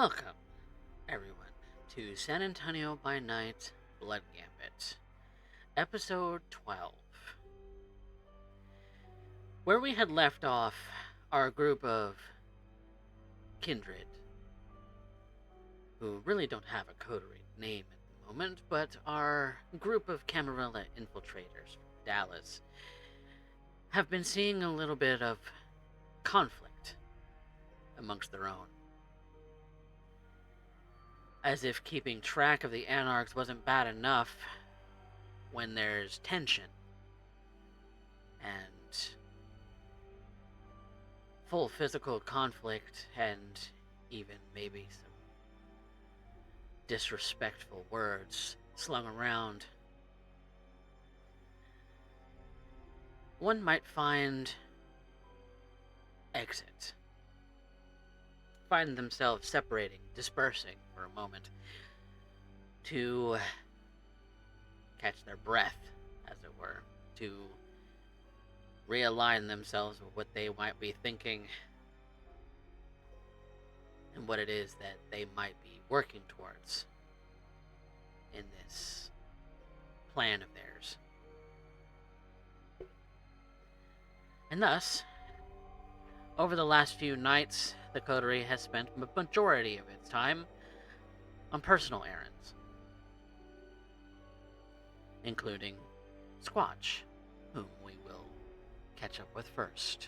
Welcome, everyone, to San Antonio by Night Blood Gambit, Episode 12. Where we had left off, our group of kindred, who really don't have a coterie name at the moment, but our group of Camarilla infiltrators from Dallas, have been seeing a little bit of conflict amongst their own. As if keeping track of the Anarchs wasn't bad enough when there's tension and full physical conflict and even maybe some disrespectful words slung around. One might find exit. Find themselves separating, dispersing for a moment to catch their breath, as it were, to realign themselves with what they might be thinking and what it is that they might be working towards in this plan of theirs. And thus, over the last few nights, the coterie has spent a majority of its time on personal errands, including Squatch, whom we will catch up with first.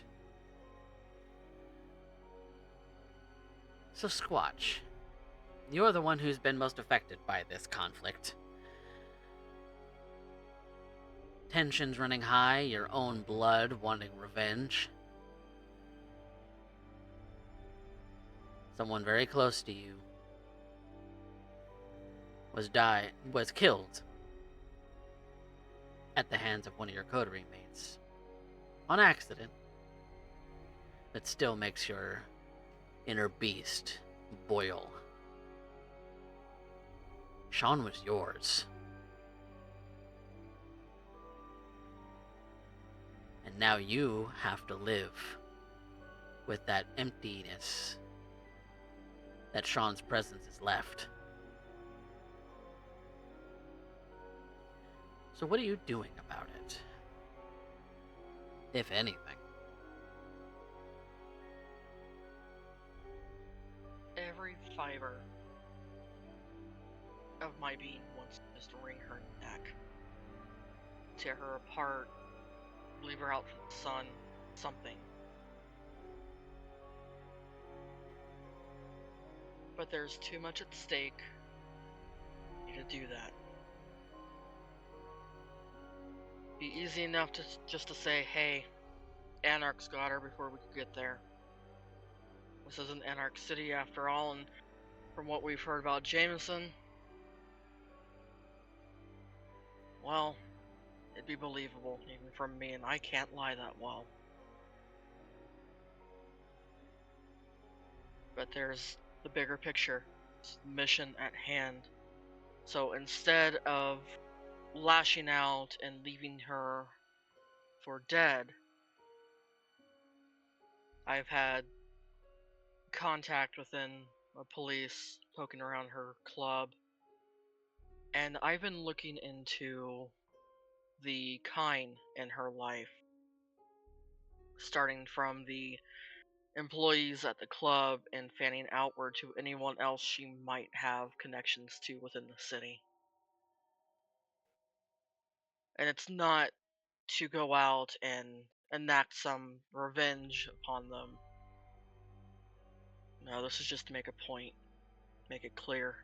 So Squatch, you're the one who's been most affected by this conflict. Tensions running high, your own blood wanting revenge. Someone very close to you was killed at the hands of one of your coterie mates. On accident. That still makes your inner beast boil. Sean was yours. And now you have to live with that emptiness that Sean's presence has left. So what are you doing about it? If anything. Every fiber of my being wants to just wring her neck, tear her apart, leave her out for the sun, something. But there's too much at stake to do that. Be easy enough to just to say, hey, Anarchs got her before we could get there. This isn't Anarch City after all, and from what we've heard about Jameson, well, it'd be believable even from me, and I can't lie that well. But there's the bigger picture, mission at hand. So instead of lashing out and leaving her for dead, I've had contact within the police poking around her club, and I've been looking into the kind in her life, starting from the employees at the club and fanning outward to anyone else she might have connections to within the city. And it's not to go out and enact some revenge upon them. No, this is just to make a point, make it clear.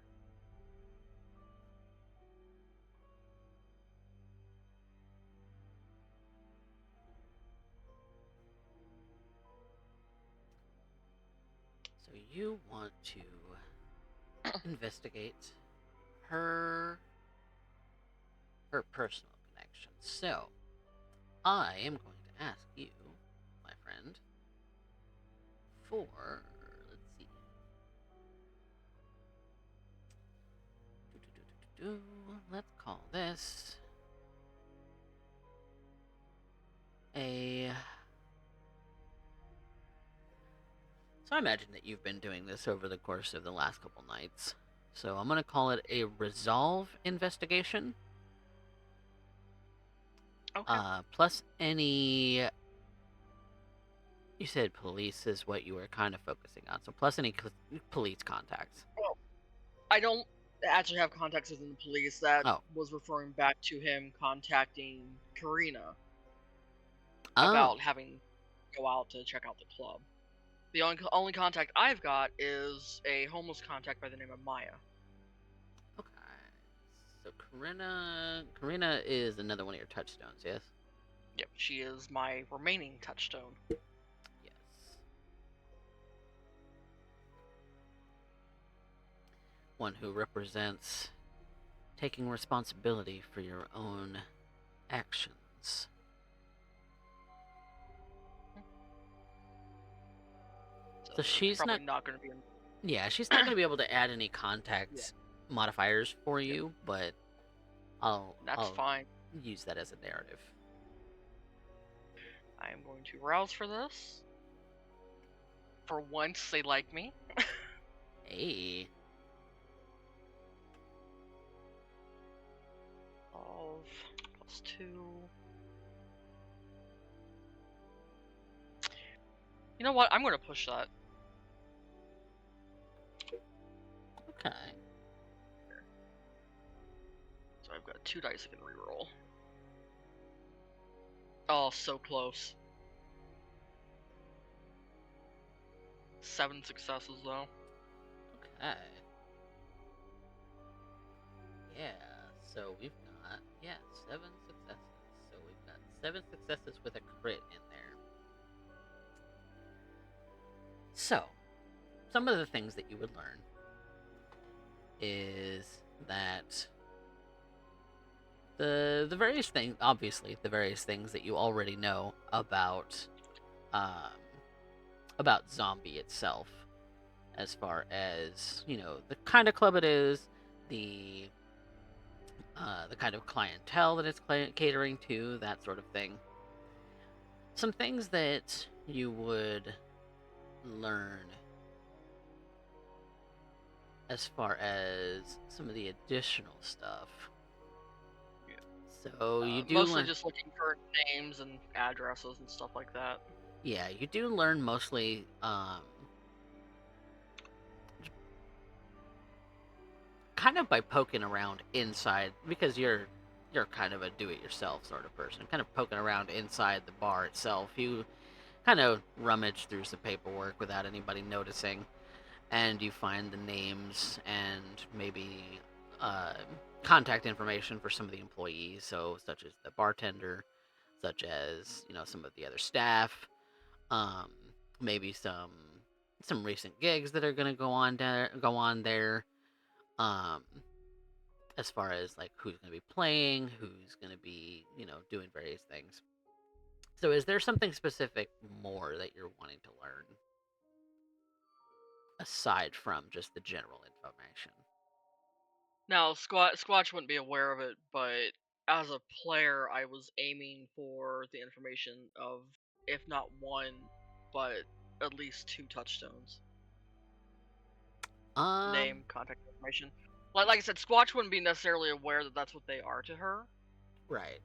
So you want to investigate her personal connections. So I am going to ask you, my friend, for, let's see. Let's call this a So I imagine that you've been doing this over the course of the last couple nights. So I'm going to call it a resolve investigation. Okay. Plus any... You said police is what you were kind of focusing on. So plus any police contacts. Well, I don't actually have contacts within the police. That Oh. was referring back to him contacting Karina Oh. about having go out to check out the club. The only contact I've got is a homeless contact by the name of Maya. Okay. So Karina is another one of your touchstones, yes? Yep, she is my remaining touchstone. Yes. One who represents taking responsibility for your own actions. So she's probably not going to be. Yeah, she's not going to be able to add any contact modifiers for you, but I'll fine. Use that as a narrative. I am going to rouse for this. For once, they like me. Hey. Of +2. You know what? I'm going to push that. Okay. So I've got 2 dice I can reroll. Oh, so close. 7 successes, though. Okay. Yeah, so we've got, 7 successes. So we've got 7 successes with a crit in there. So, some of the things that you would learn is that the various things, obviously, the various things that you already know about Zombie itself, as far as, the kind of club it is, the kind of clientele that it's catering to, that sort of thing. Some things that you would learn as far as some of the additional stuff. Yeah. So you do mostly just looking for names and addresses and stuff like that. Yeah, you do learn mostly kind of by poking around inside, because you're kind of a do-it-yourself sort of person. Kind of poking around inside the bar itself. You kind of rummage through some paperwork without anybody noticing, and you find the names and maybe contact information for some of the employees, so such as the bartender, such as some of the other staff, maybe some recent gigs that are going to go on there. As far as like who's going to be playing, who's going to be doing various things. So is there something specific more that you're wanting to learn aside from just the general information? Now, Squatch wouldn't be aware of it, but as a player, I was aiming for the information of, if not 1, but at least 2 touchstones. Name, contact information. Like I said, Squatch wouldn't be necessarily aware that that's what they are to her. Right.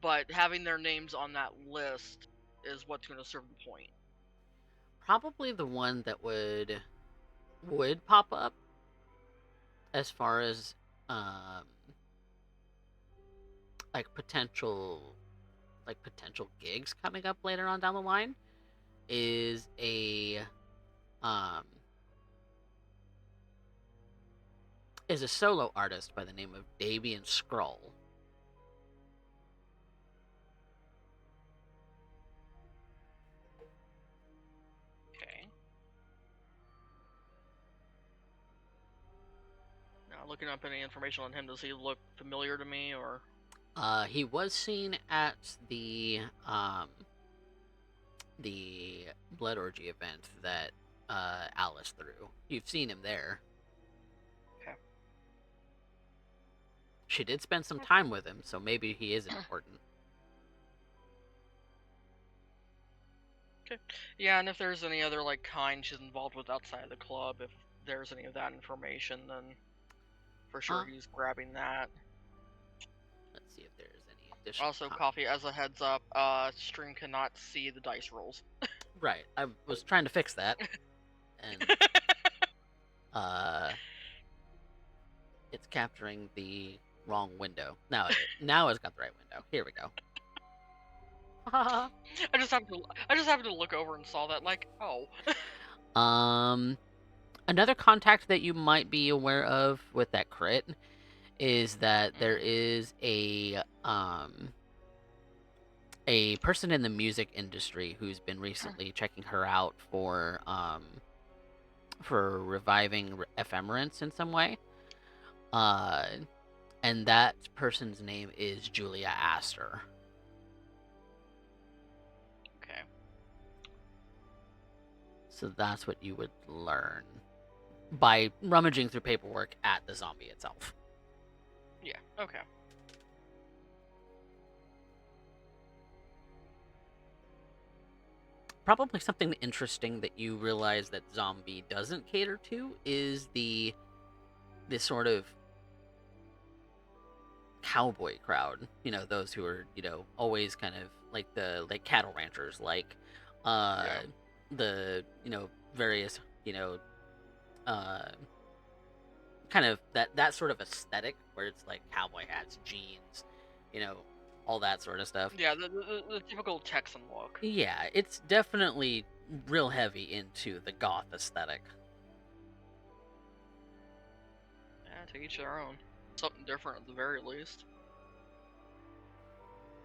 But having their names on that list is what's going to serve the point. Probably the one that would pop up as far as potential gigs coming up later on down the line is a solo artist by the name of Davian Scroll. Okay. Now, looking up any information on him, does he look familiar to me, or? He was seen at the blood orgy event that Alysse threw. You've seen him there. Okay. She did spend some time with him, so maybe he is important. Okay. Yeah, and if there's any other like kind she's involved with outside of the club, if there's any of that information, then for sure Uh, he's grabbing that. let's see if there's any additional. Also, Coffee, as a heads up, stream cannot see the dice rolls. Right, I was trying to fix that, and uh, it's capturing the wrong window. Now it's got the right window. Here we go. I just happened to look over and saw that, like, oh. Another contact that you might be aware of with that crit is that there is a person in the music industry who's been recently checking her out for reviving ephemerence in some way. And that person's name is Julia Astor. Okay. So that's what you would learn by rummaging through paperwork at the zombie itself. Yeah, okay. Probably something interesting that you realize that zombie doesn't cater to is this sort of cowboy crowd. You know, those who are, always kind of like the cattle ranchers, like the, various, kind of that sort of aesthetic where it's like cowboy hats, jeans, all that sort of stuff. Yeah, the typical Texan look. Yeah, it's definitely real heavy into the goth aesthetic. Yeah, to each their own. Something different at the very least.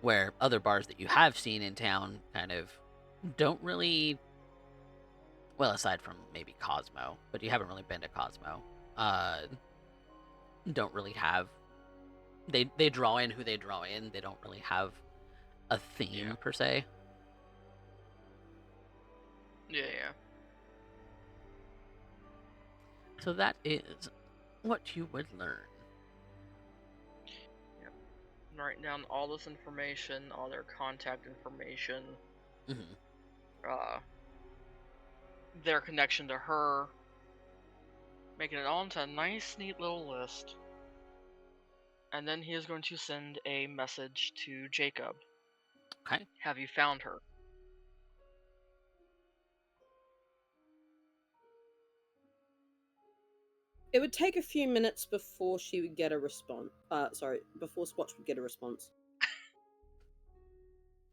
Where other bars that you have seen in town kind of don't really, well, aside from maybe Cosmo, but you haven't really been to Cosmo, don't really have, they draw in who they draw in. They don't really have a theme per se. Yeah. So that is what you would learn. Yep. I'm writing down all this information, all their contact information, their connection to her, making it all into a nice, neat little list. And then he is going to send a message to Jacob. Okay. Have you found her? It would take a few minutes before she would get a response. Before Squatch would get a response.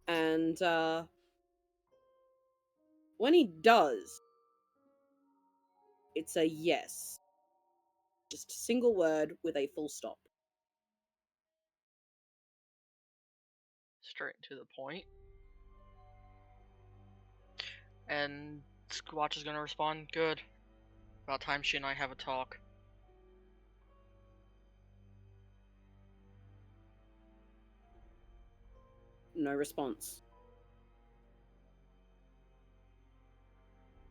And when he does, it's a yes. Just a single word with a full stop. Straight to the point. And Squatch is going to respond, good. About time she and I have a talk. No response.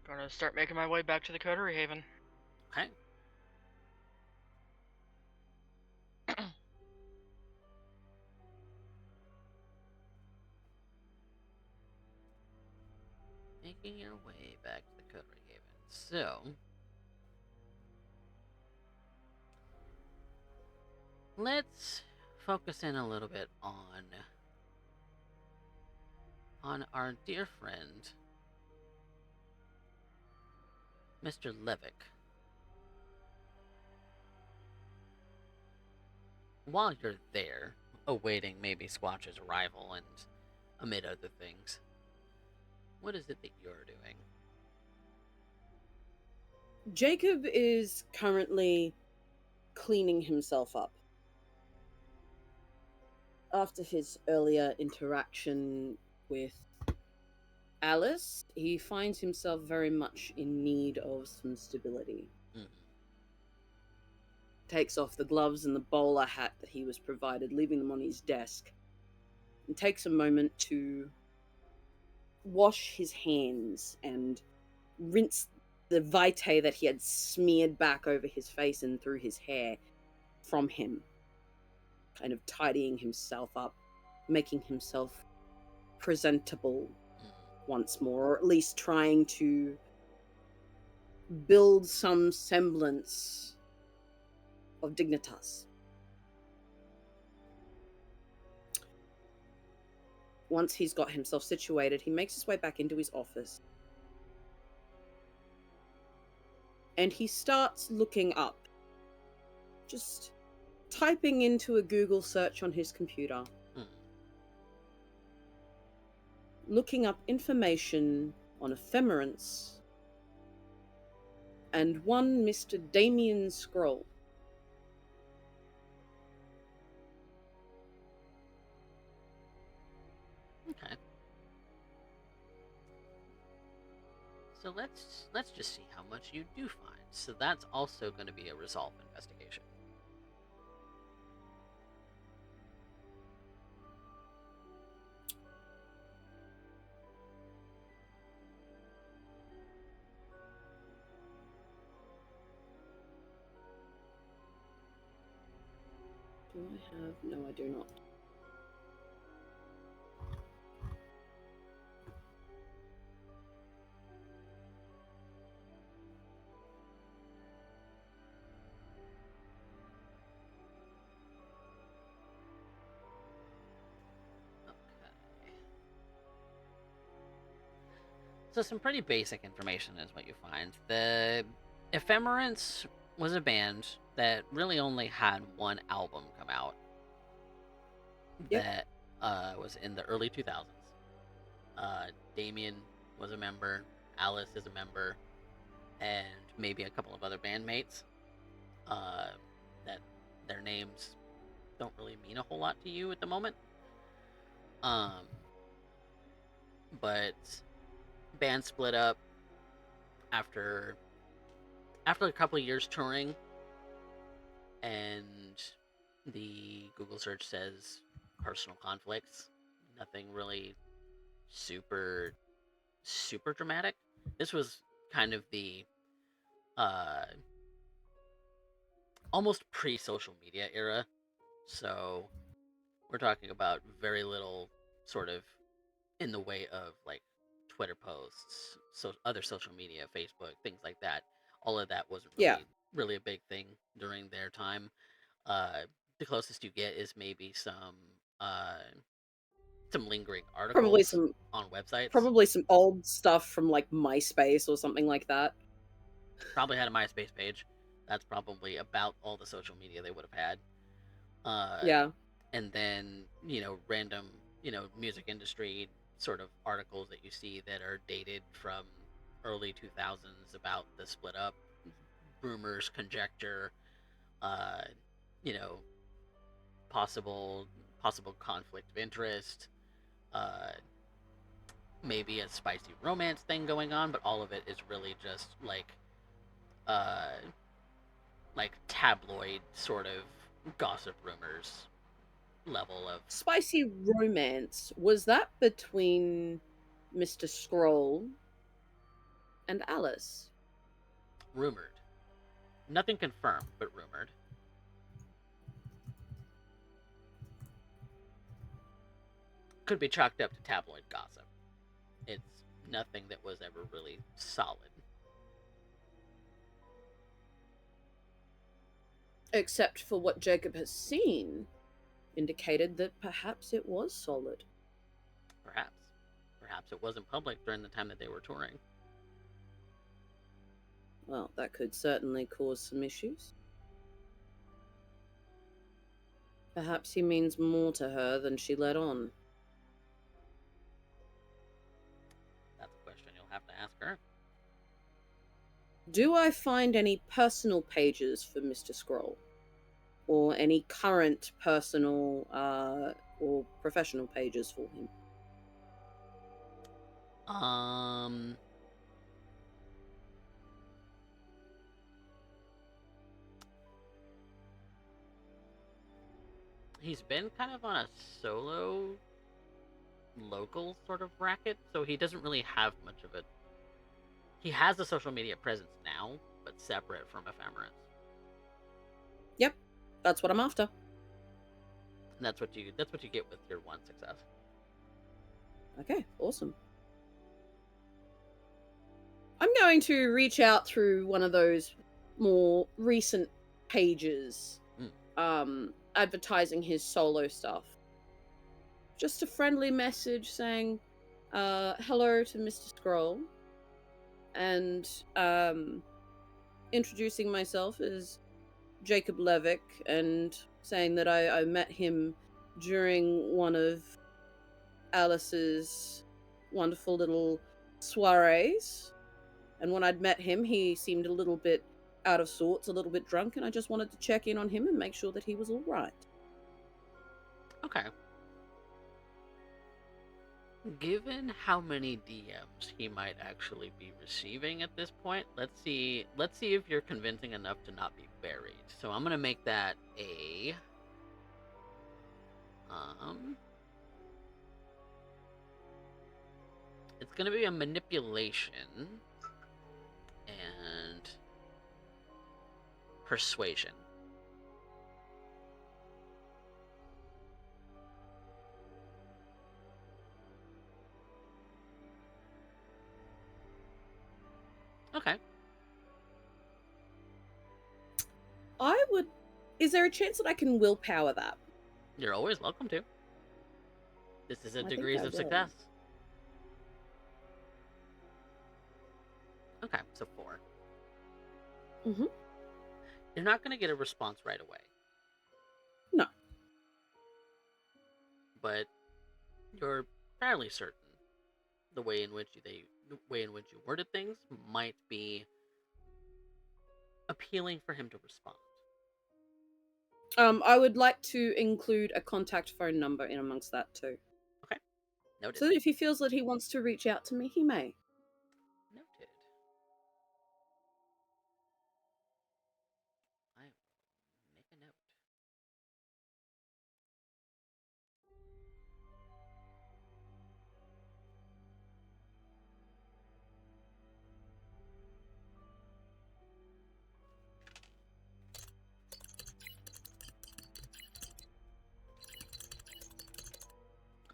Gonna start making my way back to the Coterie Haven. Okay. Making your way back to the Coterie Haven. So, let's focus in a little bit on our dear friend, Mr. Levit. While you're there, awaiting maybe Squatch's arrival and amid other things, what is it that you're doing? Jacob is currently cleaning himself up. After his earlier interaction with Alysse, he finds himself very much in need of some stability. Takes off the gloves and the bowler hat that he was provided, leaving them on his desk, and takes a moment to wash his hands and rinse the vitae that he had smeared back over his face and through his hair from him, kind of tidying himself up, making himself presentable once more, or at least trying to build some semblance of dignitas. Once he's got himself situated, he makes his way back into his office. And he starts looking up, just typing into a Google search on his computer, looking up information on ephemerance and one Mr. Damien Scroll. Okay. So let's just see how much you do find. So that's also going to be a resolve investigation. Do I have? No, I do not. Okay. So some pretty basic information is what you find. The Ephemerance was a band that really only had one album come out. Yep. That was in the early 2000s. Damien was a member, Alysse is a member, and maybe a couple of other bandmates. That their names don't really mean a whole lot to you at the moment. But band split up after a couple of years touring, and the Google search says personal conflicts. Nothing really super dramatic. This was kind of the almost pre-social media era, so we're talking about very little sort of in the way of like Twitter posts, so other social media, Facebook, things like that. All of that wasn't really a big thing during their time. The closest you get is maybe some lingering articles on websites. Probably some old stuff from like MySpace or something like that. Probably had a MySpace page. That's probably about all the social media they would have had. Yeah. And then, random, music industry sort of articles that you see that are dated from early 2000s about the split up, rumors, conjecture, you know, possible conflict of interest, maybe a spicy romance thing going on, but all of it is really just like tabloid sort of gossip rumors level of. Spicy romance, was that between Mr. Scroll and Alysse? Rumored. Nothing confirmed, but rumored. Could be chalked up to tabloid gossip. It's nothing that was ever really solid. Except for what Jacob has seen, indicated that perhaps it was solid. Perhaps. Perhaps it wasn't public during the time that they were touring. Well, that could certainly cause some issues. Perhaps he means more to her than she let on. That's a question you'll have to ask her. Do I find any personal pages for Mr. Scroll? Or any current personal or professional pages for him? He's been kind of on a solo local sort of racket, so he doesn't really have much of it. He has a social media presence now, but separate from Ephemerance. Yep, that's what I'm after. And that's what you get with your one success. Okay, awesome. going to reach out through one of those more recent pages, advertising his solo stuff. Just a friendly message saying, hello to Mr. Scroll, and introducing myself as Jacob Levick, and saying that I met him during one of Alice's wonderful little soirees. And when I'd met him, he seemed a little bit out of sorts, a little bit drunk, and I just wanted to check in on him and make sure that he was all right. Okay. Given how many DMs he might actually be receiving at this point, let's see if you're convincing enough to not be buried. So I'm gonna make that a it's gonna be a manipulation and persuasion. Okay. Is there a chance that I can willpower that? You're always welcome to. This is a I think degrees I of will. success. Okay, so 4. Mm-hmm. You're not going to get a response right away. No. But you're fairly certain the way in which you worded things might be appealing for him to respond. I would like to include a contact phone number in amongst that too. Okay. Noted. So that if he feels that he wants to reach out to me, he may. Noted. I will make a note.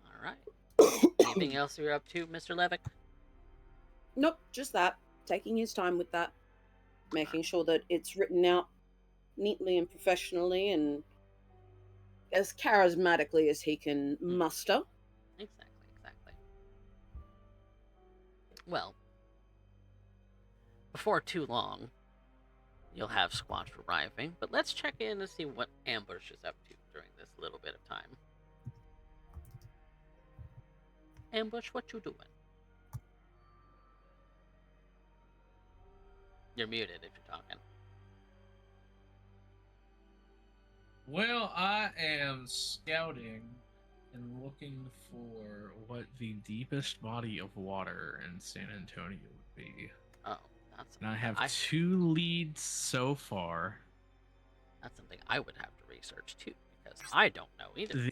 All right. Anything else you're up to, Mr. Levick? Nope, just that. Taking his time with that. Making sure that it's written out neatly and professionally and as charismatically as he can muster. Exactly. Well, before too long, you'll have Squatch arriving, but let's check in and see what Ambush is up to during this little bit of time. Ambush, what you doing? You're muted if you're talking. Well, I am scouting and looking for what the deepest body of water in San Antonio would be. Oh, that's And I have 2 leads so far. That's something I would have to research too, because I don't know either.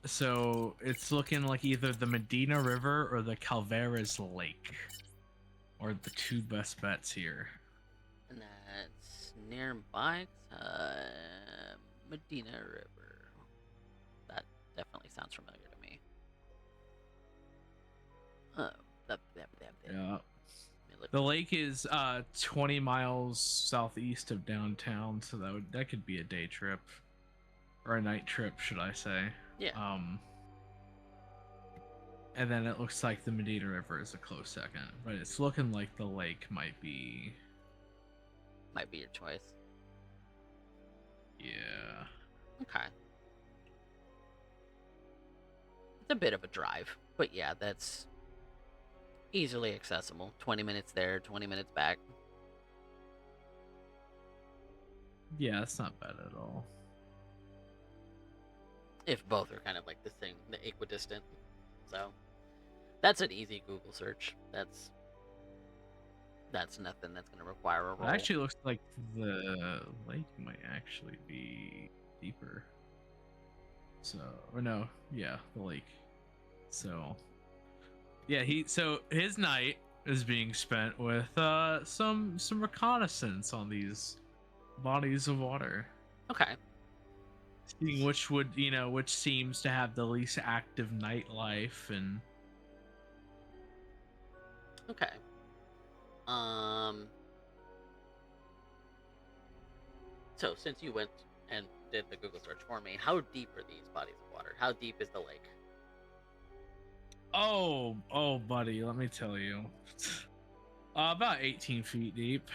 So it's looking like either the Medina River or the Calveras Lake are the 2 best bets here. And that's nearby, Medina River. That definitely sounds familiar to me. Yeah. The lake is 20 miles southeast of downtown, so that could be a day trip. Or a night trip, should I say. Yeah. And then it looks like the Medina River is a close second, but it's looking like the lake might be your choice. Yeah. Okay. It's a bit of a drive, but yeah, that's easily accessible. 20 minutes there, 20 minutes back. Yeah, it's not bad at all. If both are kind of like the equidistant. So that's an easy Google search. That's nothing that's going to require a roll. It actually looks like the lake might actually be deeper. So, or no, yeah, the lake. So, yeah, his night is being spent with some reconnaissance on these bodies of water. Okay. Seeing which seems to have the least active nightlife and. Okay. So since you went and did the Google search for me, how deep are these bodies of water? How deep is the lake? Oh, buddy, let me tell you. About 18 feet deep.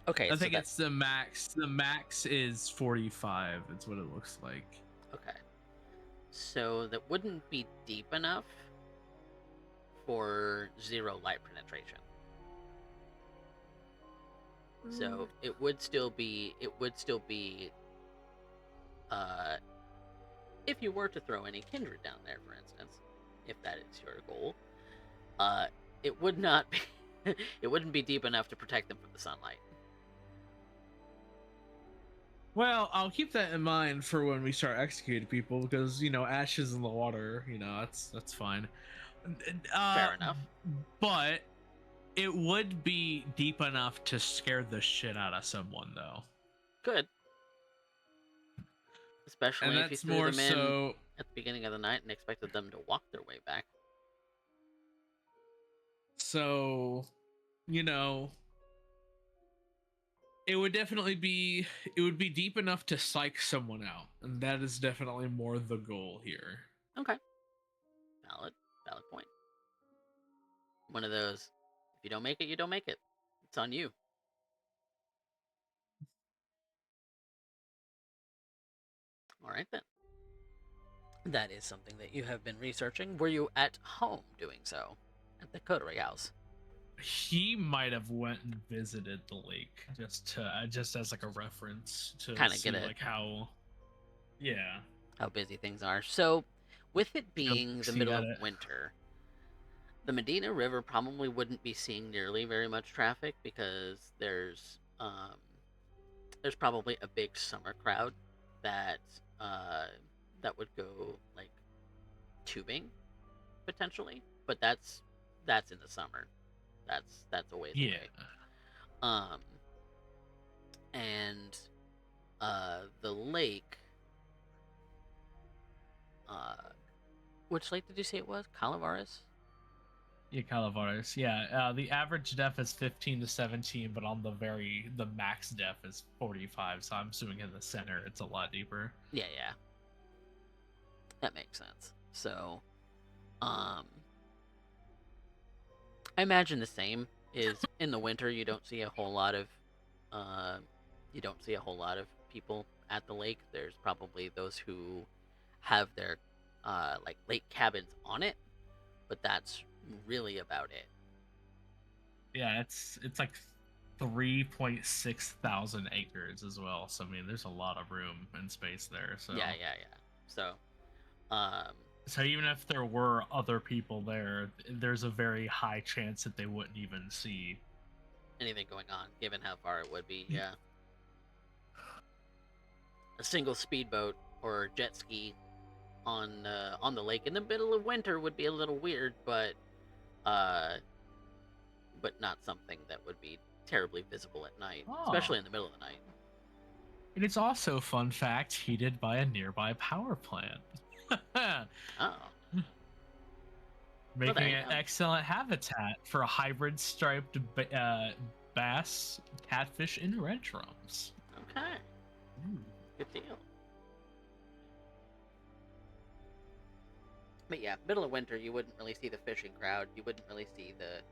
Okay, I think it's the max. The max is 45. It's what it looks like. Okay. So that wouldn't be deep enough for 0 light penetration. So it would still be if you were to throw any kindred down there, for instance, if that is your goal, it would not be it wouldn't be deep enough to protect them from the sunlight. Well, I'll keep that in mind for when we start executing people, because ashes in the water, that's fine. Fair enough. But it would be deep enough to scare the shit out of someone, though. Good. Especially if you threw them in at the beginning of the night and expected them to walk their way back. So, it would definitely be deep enough to psych someone out, and that is definitely more the goal here. Okay. Valid point. One of those, if you don't make it, you don't make it. It's on you. All right, then. That is something that you have been researching. Were you at home doing so? At the coterie house? He might have went and visited the lake just as like a reference to kind of get it, like how busy things are. So, with it being the middle of winter, the Medina River probably wouldn't be seeing nearly very much traffic because there's probably a big summer crowd that would go like tubing potentially, but that's in the summer. That's a ways away. And the lake, which lake did you say it was? Calaveras? Yeah, Calaveras. Yeah, the average depth is 15 to 17, but on the max depth is 45. So I'm assuming in the center it's a lot deeper. Yeah. That makes sense. So, I imagine the same is in the winter. You don't see a whole lot of people at the lake. There's probably those who have their like lake cabins on it, but that's really about it. Yeah, it's like 3.6 thousand acres as well. So I mean, there's a lot of room and space there. So yeah. So, so even if there were other people there, there's a very high chance that they wouldn't even see anything going on, given how far it would be. Yeah. A single speedboat or jet ski on the lake in the middle of winter would be a little weird, but not something that would be terribly visible at night, especially in the middle of the night. And it's also, fun fact, heated by a nearby power plant. Oh. Making it excellent habitat for a hybrid striped bass, catfish, and red drums. Okay. Good deal. But yeah, middle of winter, you wouldn't really see the fishing crowd. You wouldn't really see the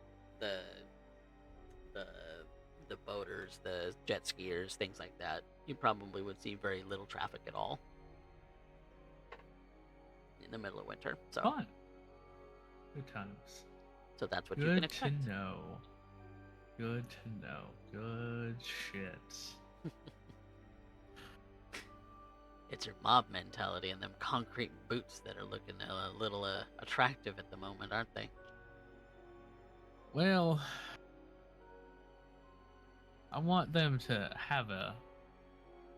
boaters, the jet skiers, things like that. You probably would see very little traffic at all in the middle of winter. So fun. Good times. So that's what you can expect. Good to know. Good to know. Good shit. It's your mob mentality and them concrete boots that are looking a little attractive at the moment, aren't they? Well, I want them to have a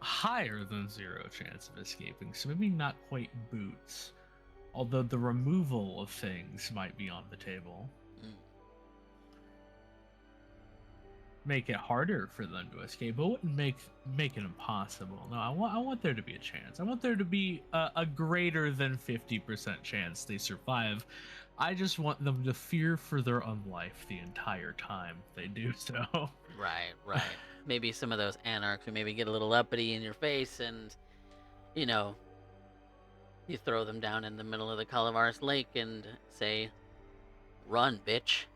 higher than 0 chance of escaping, so maybe not quite boots, although the removal of things might be on the table. Make it harder for them to escape, but wouldn't make it impossible. No, I want there to be a chance. I want there to be a greater than 50% chance they survive. I just want them to fear for their own life the entire time they do so. Right, right. Maybe some of those anarchs who maybe get a little uppity in your face and, you know, you throw them down in the middle of the Calavar's Lake and say, "Run, bitch."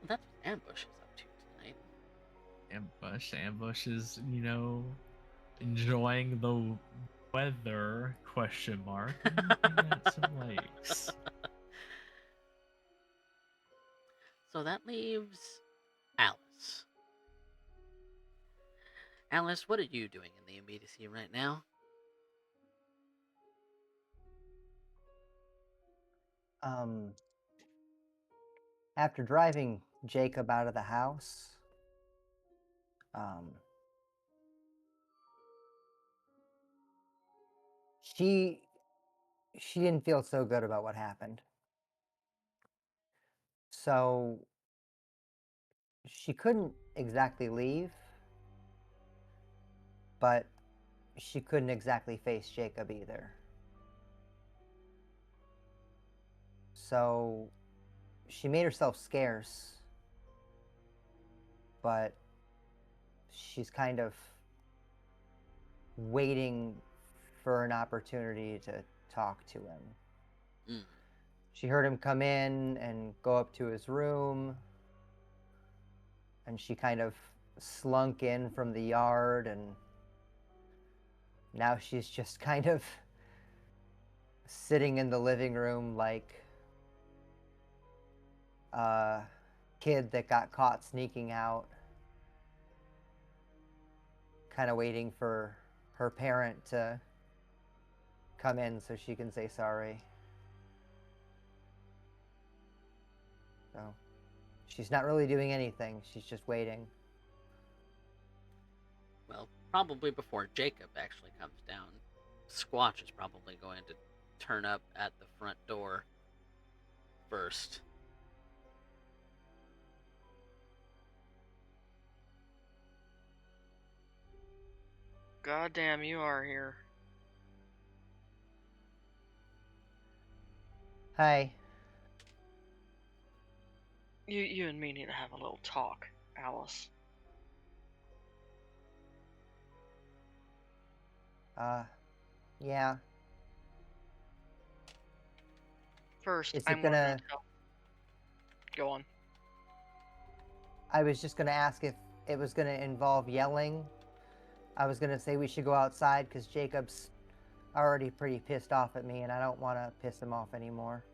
That's what Ambush is up to tonight. Ambush is, enjoying the weather, question mark, and looking at some lakes. So that leaves Alice. Alice, what are you doing in the immediacy right now? After driving Jacob out of the house, she didn't feel so good about what happened. So she couldn't exactly leave, but she couldn't exactly face Jacob either. So she made herself scarce, but she's kind of waiting for an opportunity to talk to him. Mm. She heard him come in and go up to his room, and she kind of slunk in from the yard, and now she's just kind of sitting in the living room like a kid that got caught sneaking out, kind of waiting for her parent to come in so she can say sorry. So she's not really doing anything, she's just waiting. Well, probably before Jacob actually comes down, Squatch is probably going to turn up at the front door first. God damn, you are here. Hi. You and me need to have a little talk, Alice. Yeah. First, Is it I'm gonna... Go on. I was just gonna ask if it was gonna involve yelling. I was gonna say we should go outside because Jacob's already pretty pissed off at me and I don't want to piss him off anymore.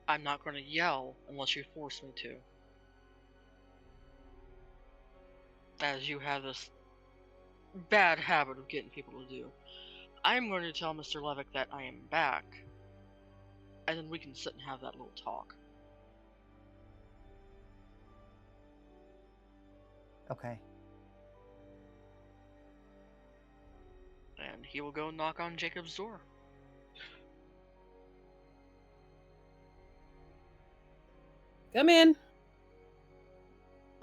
I'm not going to yell unless you force me to. As you have this bad habit of getting people to do. I'm going to tell Mr. Levick that I am back, and then we can sit and have that little talk. Okay. And he will go knock on Jacob's door. Come in.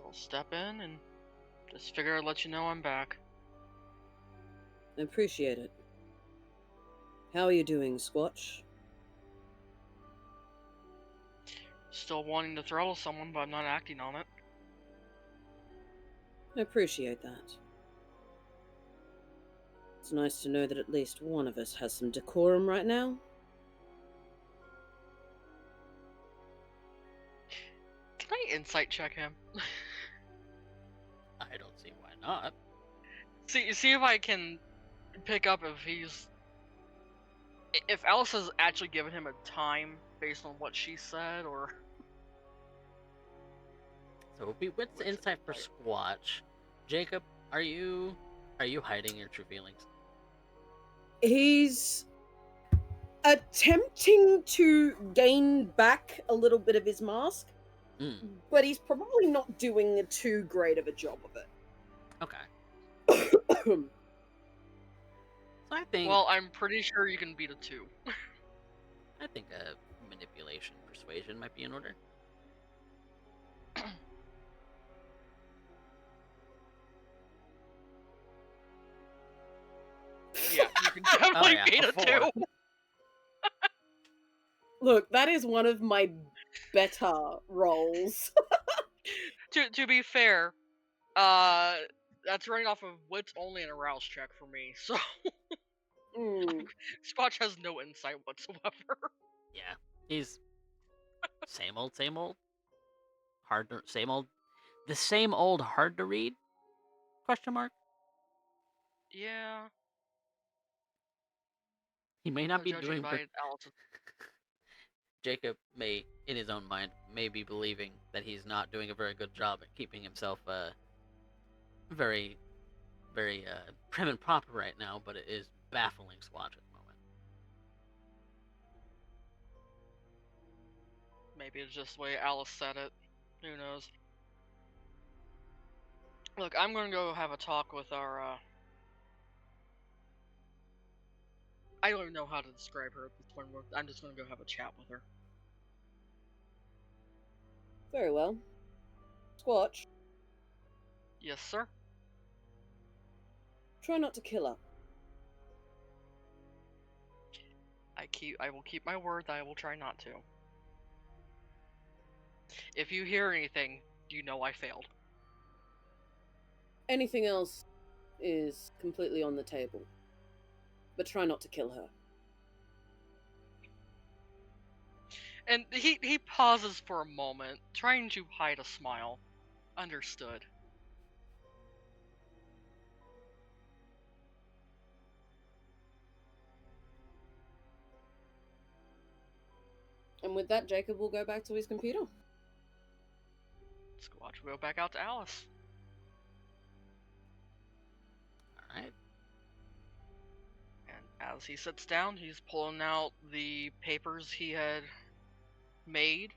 I'll step in and just figure I'd let you know I'm back. I appreciate it. How are you doing, Squatch? Still wanting to throttle someone, but I'm not acting on it. I appreciate that. It's nice to know that at least one of us has some decorum right now. Can I insight check him? I don't see why not. See if I can pick up if Alice has actually given him a time based on what she said, or... So it would be wits insight for Squatch. Jacob, are you hiding your true feelings? He's attempting to gain back a little bit of his mask, but he's probably not doing too great of a job of it. Okay. So I think... Well, I'm pretty sure you can beat a 2. I think a manipulation persuasion might be in order. Oh, my yeah, beta a 4. 2. Look, that is one of my better rolls. To be fair, that's running off of wits only and a rouse check for me. So Mm. Squatch has no insight whatsoever. Yeah, he's same old, same old. Hard to same old, the same old hard to read? Question mark. Yeah. He may not be Judging doing. by Alice's Jacob may, in his own mind, may be believing that he's not doing a very good job at keeping himself very, very prim and proper right now, but it is baffling Squatch at the moment. maybe it's just the way Alice said it. Who knows? Look, I'm gonna go have a talk with our I don't even know how to describe her at this point. I'm just gonna go have a chat with her. Very well. Squatch, Yes, sir. try not to kill her. I will keep my word that I will try not to. If you hear anything, you know I failed. Anything else is completely on the table. But try not to kill her. And he pauses for a moment, trying to hide a smile. Understood. And with that, Jacob will go back to his computer. Squatch will go back out to Alice. Alright. And as he sits down, he's pulling out the papers he had made,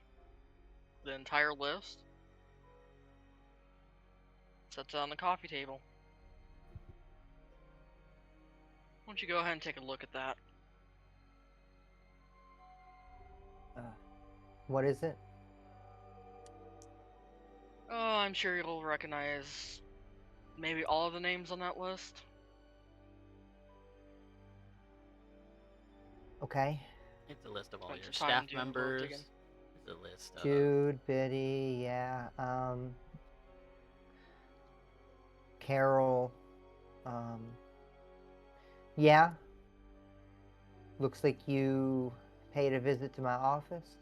the entire list. Sets it on the coffee table. Why don't you go ahead and take a look at that? What is it? Oh, I'm sure you'll recognize maybe all of the names on that list. Okay. It's a list of all Spent your some time staff doing a little members. digging. It's a list of. Jude, Biddy, yeah. Carol. Yeah. Looks like you paid a visit to my office.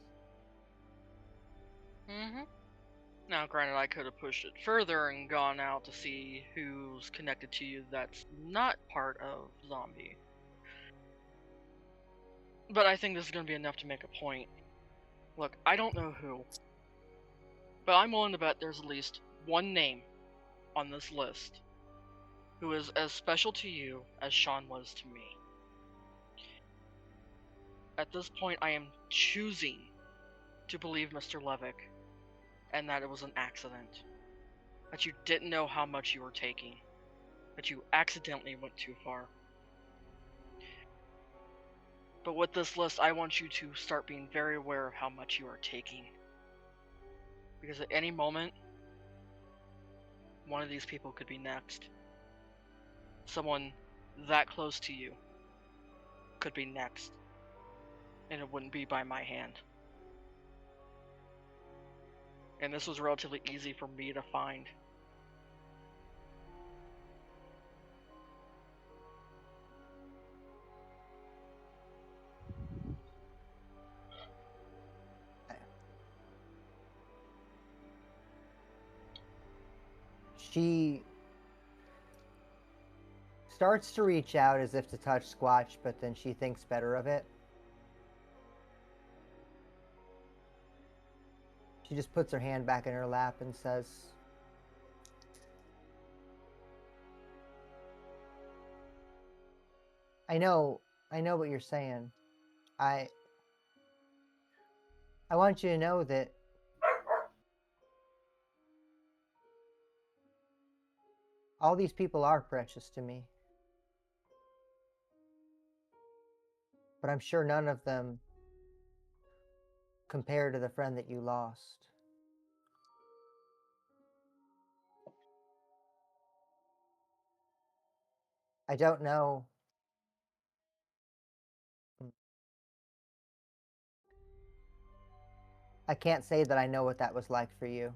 Mm-hmm. Now, granted, I could have pushed it further and gone out to see who's connected to you that's not part of Zombie. But I think this is going to be enough to make a point. Look, I don't know who, but I'm willing to bet there's at least one name on this list who is as special to you as Sean was to me. At this point, I am choosing to believe Mr. Levick, and that it was an accident. That you didn't know how much you were taking. That you accidentally went too far. But with this list, I want you to start being very aware of how much you are taking. Because at any moment, one of these people could be next. Someone that close to you could be next. And it wouldn't be by my hand. And this was relatively easy for me to find. She starts to reach out as if to touch Squatch, but then she thinks better of it. She just puts her hand back in her lap and says, I know what you're saying. I want you to know that all these people are precious to me. But I'm sure none of them compare to the friend that you lost. I don't know I can't say that I know what that was like for you.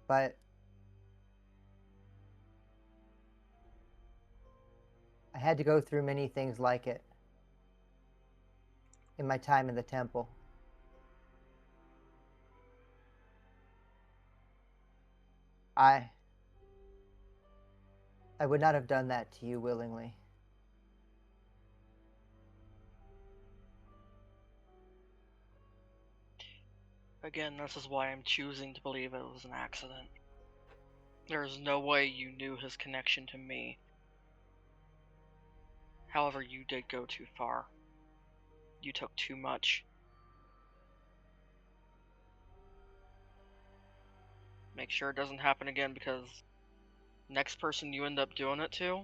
But I had to go through many things like it in my time in the temple. I would not have done that to you willingly. Again, this is why I'm choosing to believe it was an accident. There's no way you knew his connection to me. However, you did go too far. You took too much. Make sure it doesn't happen again, because next person you end up doing it to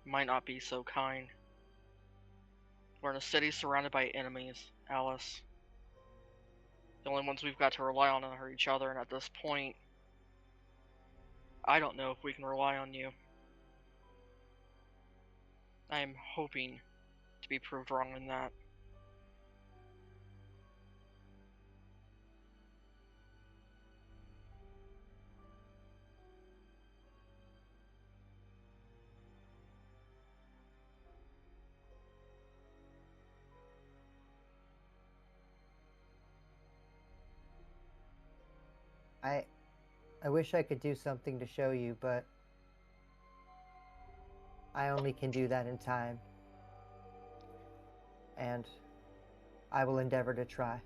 might not be so kind. We're in a city surrounded by enemies, Alice. The only ones we've got to rely on are each other, and at this point, I don't know if we can rely on you. I am hoping to be proved wrong in that. I wish I could do something to show you, but I only can do that in time. And I will endeavor to try.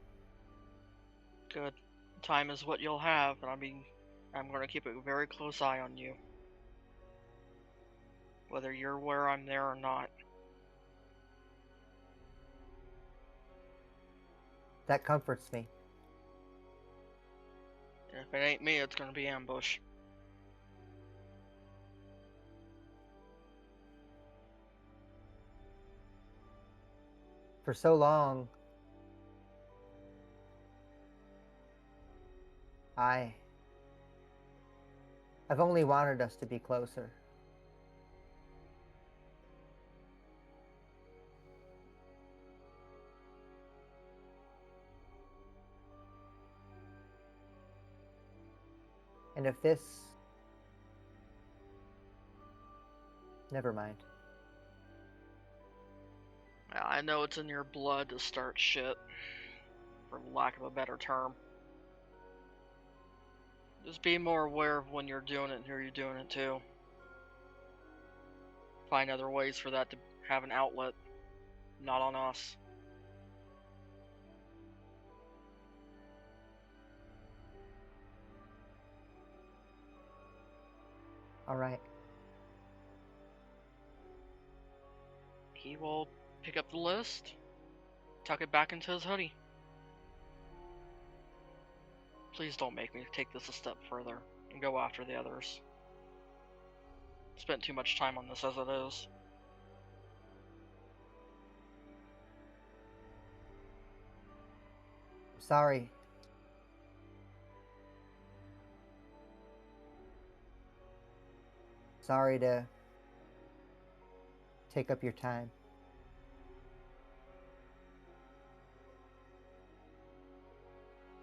Good. Time is what you'll have, and I'm going to keep a very close eye on you. Whether you're where I'm there or not. That comforts me. And if it ain't me, it's going to be ambush. For so long, I've only wanted us to be closer. And if this... Never mind. I know it's in your blood to start shit, for lack of a better term. Just be more aware of when you're doing it and who you're doing it to. Find other ways for that to have an outlet, not on us. All right. He will pick up the list, tuck it back into his hoodie. Please don't make me take this a step further and go after the others. Spent too much time on this as it is. Sorry. Sorry to take up your time.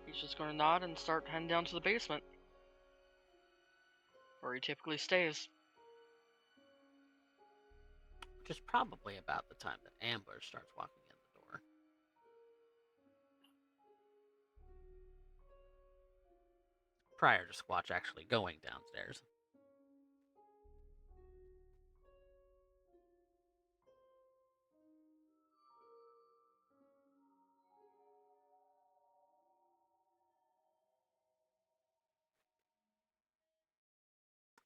He's just going to nod and start heading down to the basement, where he typically stays. Which is probably about the time that Amber starts walking in the door. Prior to Squatch actually going downstairs.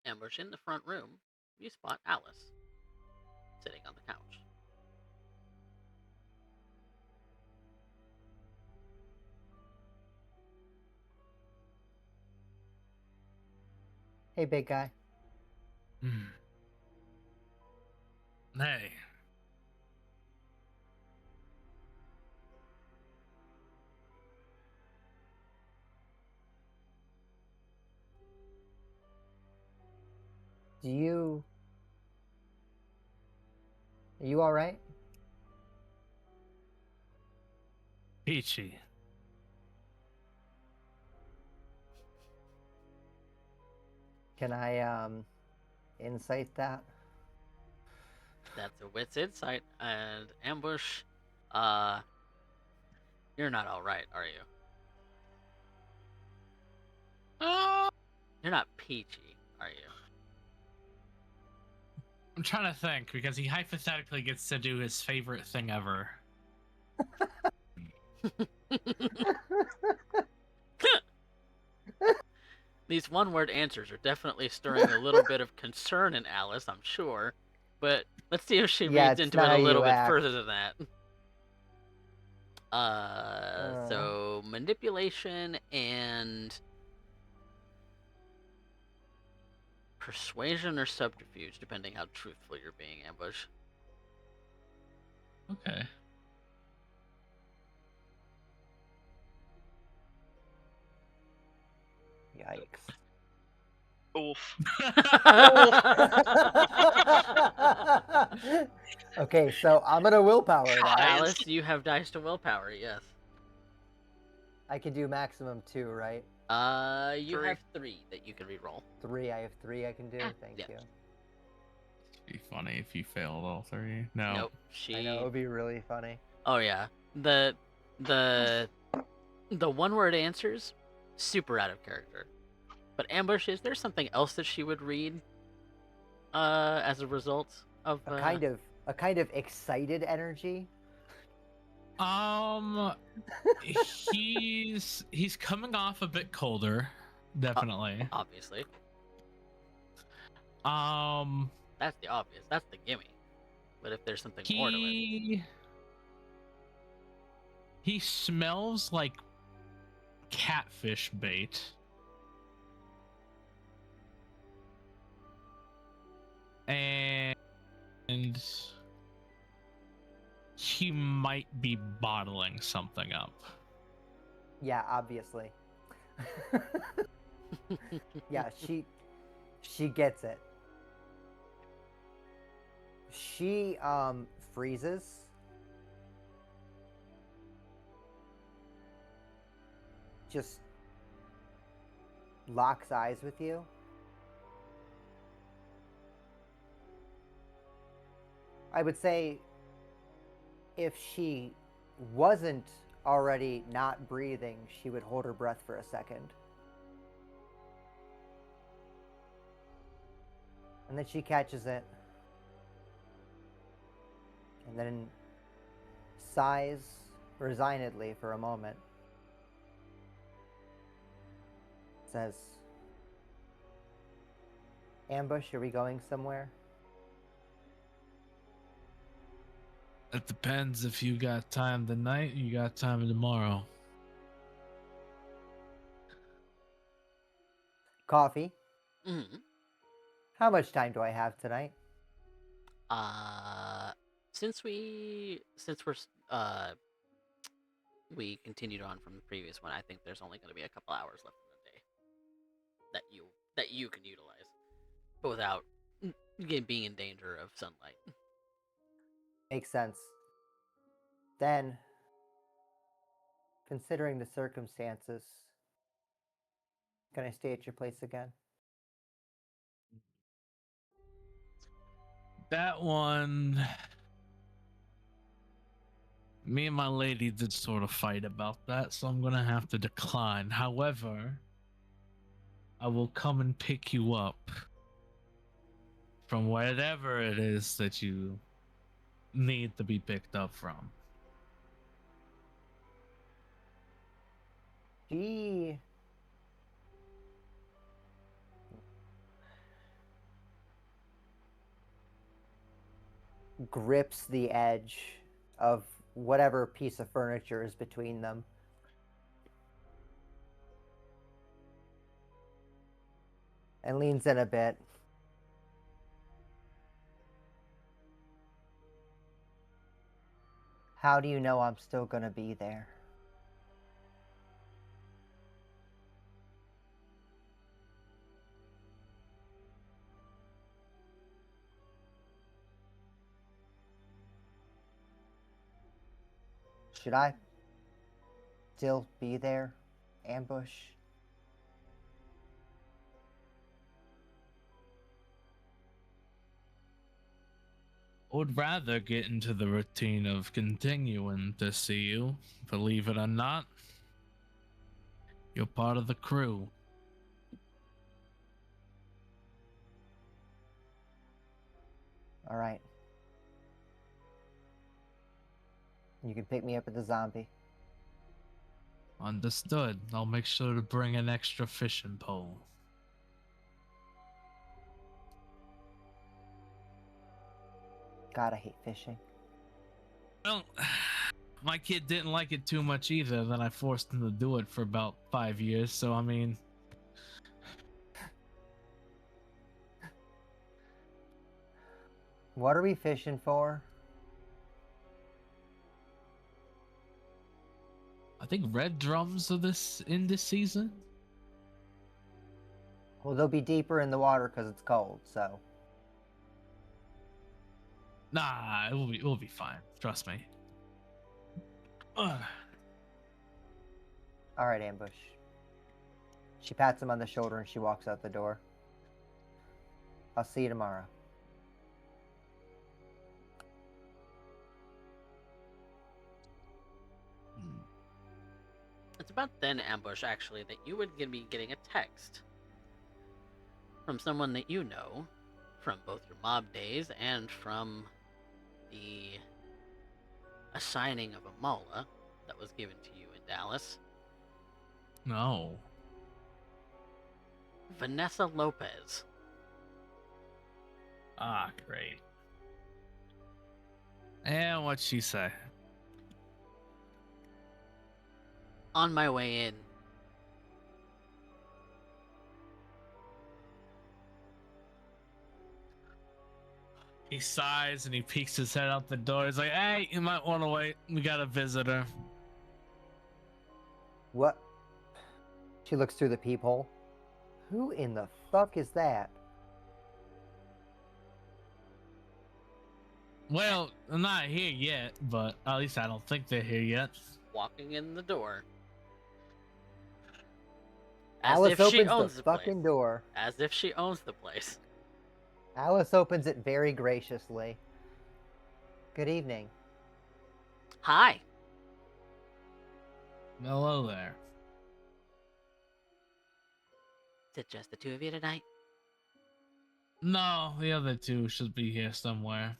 Amber's in the front room. You spot Alice sitting on the couch. Hey, big guy. Hey. Are you all right? Peachy. Can I insight that? That's a wit's insight. And Ambush, you're not all right, are you? You're not peachy, are you? I'm trying to think because he hypothetically gets to do his favorite thing ever. These one-word answers are definitely stirring a little bit of concern in Alice, I'm sure. But let's see if she Yeah, reads it's into not it how a you little bit act. further than that. So manipulation and persuasion or subterfuge, depending how truthful you're being, Ambush. Okay. Yikes. Oof. Okay, so I'm gonna willpower that. God. Alice, you have dice to willpower, yes. I can do maximum 2, right? You 3. have 3 that you can reroll. 3, I have 3 I can do. Thank Yeah. you. It'd be funny if you failed all 3. No. Nope. I know, it would be really funny. Oh yeah. The one-word answers, super out of character. But Ambush, is there something else that she would read? As a result of A kind of excited energy. He's coming off a bit colder, definitely. obviously. Um, That's the obvious. That's the gimme. But if there's something more to it, he smells like catfish bait. And he might be bottling something up. Yeah, obviously. Yeah, she gets it. She freezes. Just locks eyes with you. I would say if she wasn't already not breathing, she would hold her breath for a second. And then she catches it. And then sighs resignedly for a moment. Says, Ambush, are we going somewhere? It depends if you got time tonight or you got time tomorrow. Coffee. Mm-hmm. How much time do I have tonight? Since we continued on from the previous one, I think there's only going to be a couple hours left in the day that you can utilize, but without being in danger of sunlight. Makes sense. Then, considering the circumstances, can I stay at your place again? That one, me and my lady did sort of fight about that, so I'm gonna have to decline. However, I will come and pick you up from wherever it is that you need to be picked up from. She grips the edge of whatever piece of furniture is between them. And leans in a bit. How do you know I'm still gonna be there? Should I? still be there? Ambush? Would rather get into the routine of continuing to see you. Believe it or not, you're part of the crew. All right. You can pick me up at the zombie. Understood. I'll make sure to bring an extra fishing pole. God, I hate fishing. Well, my kid didn't like it too much either, then I forced him to do it for about 5 years, so I mean... What are we fishing for? I think red drums are in this season? Well, they'll be deeper in the water because it's cold, so. Nah, it will be fine. Trust me. Ugh. All right, Ambush. She pats him on the shoulder and she walks out the door. I'll see you tomorrow. It's about then, Ambush, actually, that you would be getting a text from someone that you know from both your mob days and from the assigning of a Mala that was given to you in Dallas. No. Vanessa Lopez. Ah, great. And what'd she say? On my way in. He sighs and he peeks his head out the door. He's like, hey, you might want to wait. We got a visitor. What? She looks through the peephole. Who in the fuck is that? Well, they're not here yet, but at least I don't think they're here yet. Walking in the door. As Alice if she opens owns the the fucking place. door. As if she owns the place. Alice opens it very graciously. Good evening. Hi. Hello there. Is it just the two of you tonight? No, the other two should be here somewhere.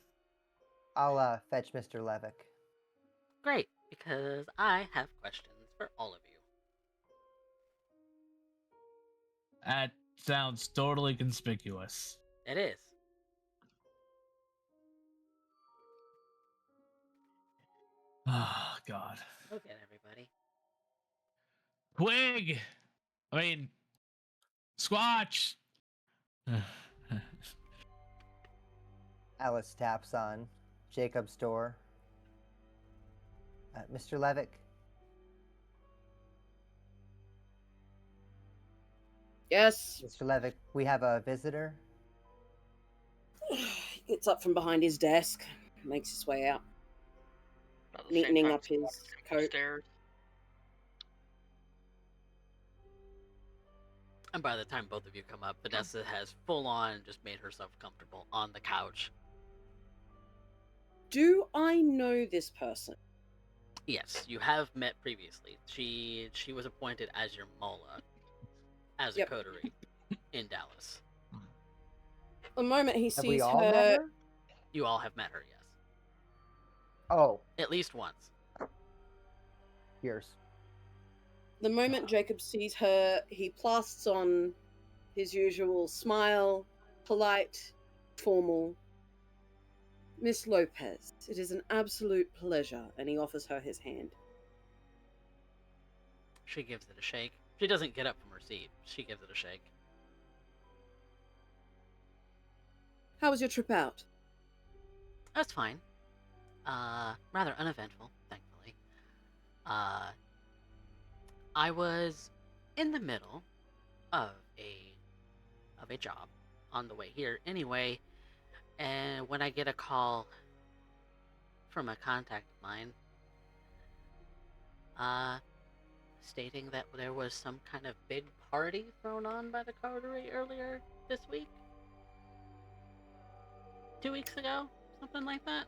I'll fetch Mr. Levick. Great, because I have questions for all of you. That sounds totally conspicuous. It is. Oh, God. Look at everybody. Twig! I mean, Squatch! Alice taps on Jacob's door. Mr. Levick? Yes. Mr. Levick, we have a visitor. He gets up from behind his desk, makes his way out, About the same neatening time up his walking coat. upstairs. And by the time both of you come up, Vanessa has full on just made herself comfortable on the couch. Do I know this person? Yes, you have met previously. She was appointed as your Mola, as a Yep. coterie in Dallas. The moment he Have sees we all her, met her? You all have met her, yes. Oh, At least once. yours. the moment Jacob sees her, he plasts on his usual smile, polite, formal. Miss Lopez, it is an absolute pleasure, and he offers her his hand. She gives it a shake. She doesn't get up from her seat. She gives it a shake. How was your trip out? That's fine. Rather uneventful, thankfully. I was in the middle of a job on the way here anyway, and when I get a call from a contact of mine, stating that there was some kind of big party thrown on by the coterie earlier this week? 2 weeks ago? Something like that?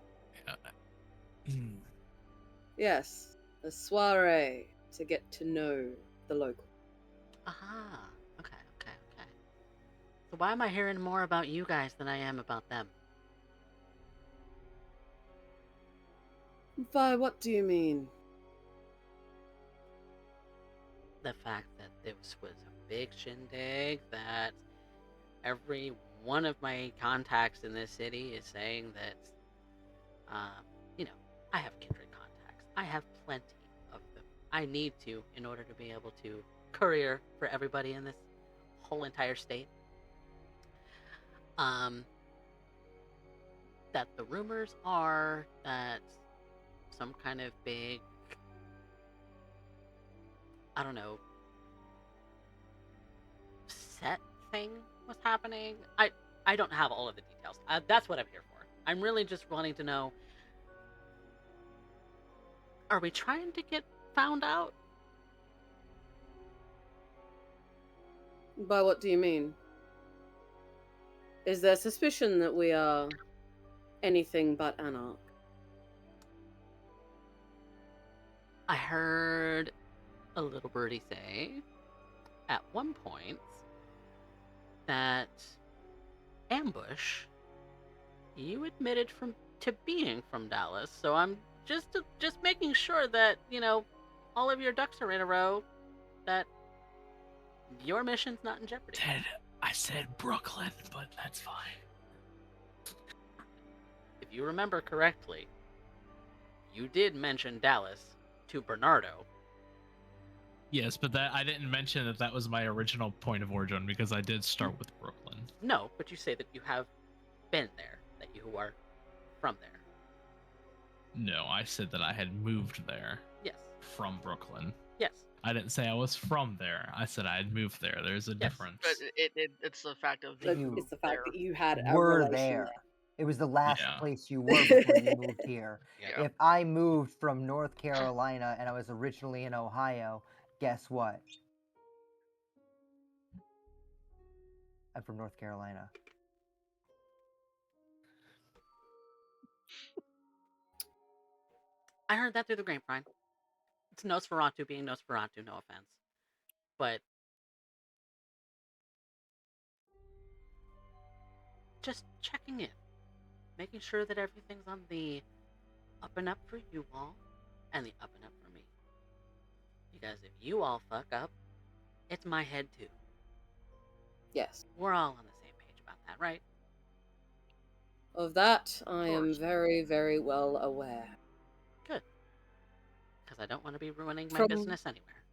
Yes, a soiree to get to know the local. Aha. Okay. So why am I hearing more about you guys than I am about them? By what do you mean? The fact that this was a big shindig, that every one of my contacts in this city is saying that, you know, I have kindred contacts. I have plenty of them. I need to in order to be able to courier for everybody in this whole entire state. That the rumors are that some kind of big, I don't know, set thing was happening. I don't have all of the details. That's what I'm here for. I'm really just wanting to know, are we trying to get found out? By what do you mean? Is there suspicion that we are anything but anarch? I heard a little birdie say at one point that Ambush, you admitted to being from Dallas, so I'm just making sure that, you know, all of your ducks are in a row, that your mission's not in jeopardy. Ted, I said Brooklyn, but that's fine. If you remember correctly, you did mention Dallas to Bernardo. Yes, but that I didn't mention that was my original point of origin because I did start with Brooklyn. No, but you say that you have been there, that you are from there. No, I said that I had moved there. Yes. From Brooklyn. Yes. I didn't say I was from there. I said I had moved there. There's a difference. But it's the fact of It's the fact that you had a were relation there. It was the last Yeah. place you were before you moved here. Yeah. If I moved from North Carolina and I was originally in Ohio, guess what? I'm from North Carolina. I heard that through the grapevine. It's Nosferatu being Nosferatu, no offense. But just checking in. Making sure that everything's on the up and up for you all, and the up and up for me. Because if you all fuck up, it's my head too. Yes. We're all on the same page about that, right? Of that, I am course. very, very well aware. Good. Because I don't want to be ruining my business anywhere.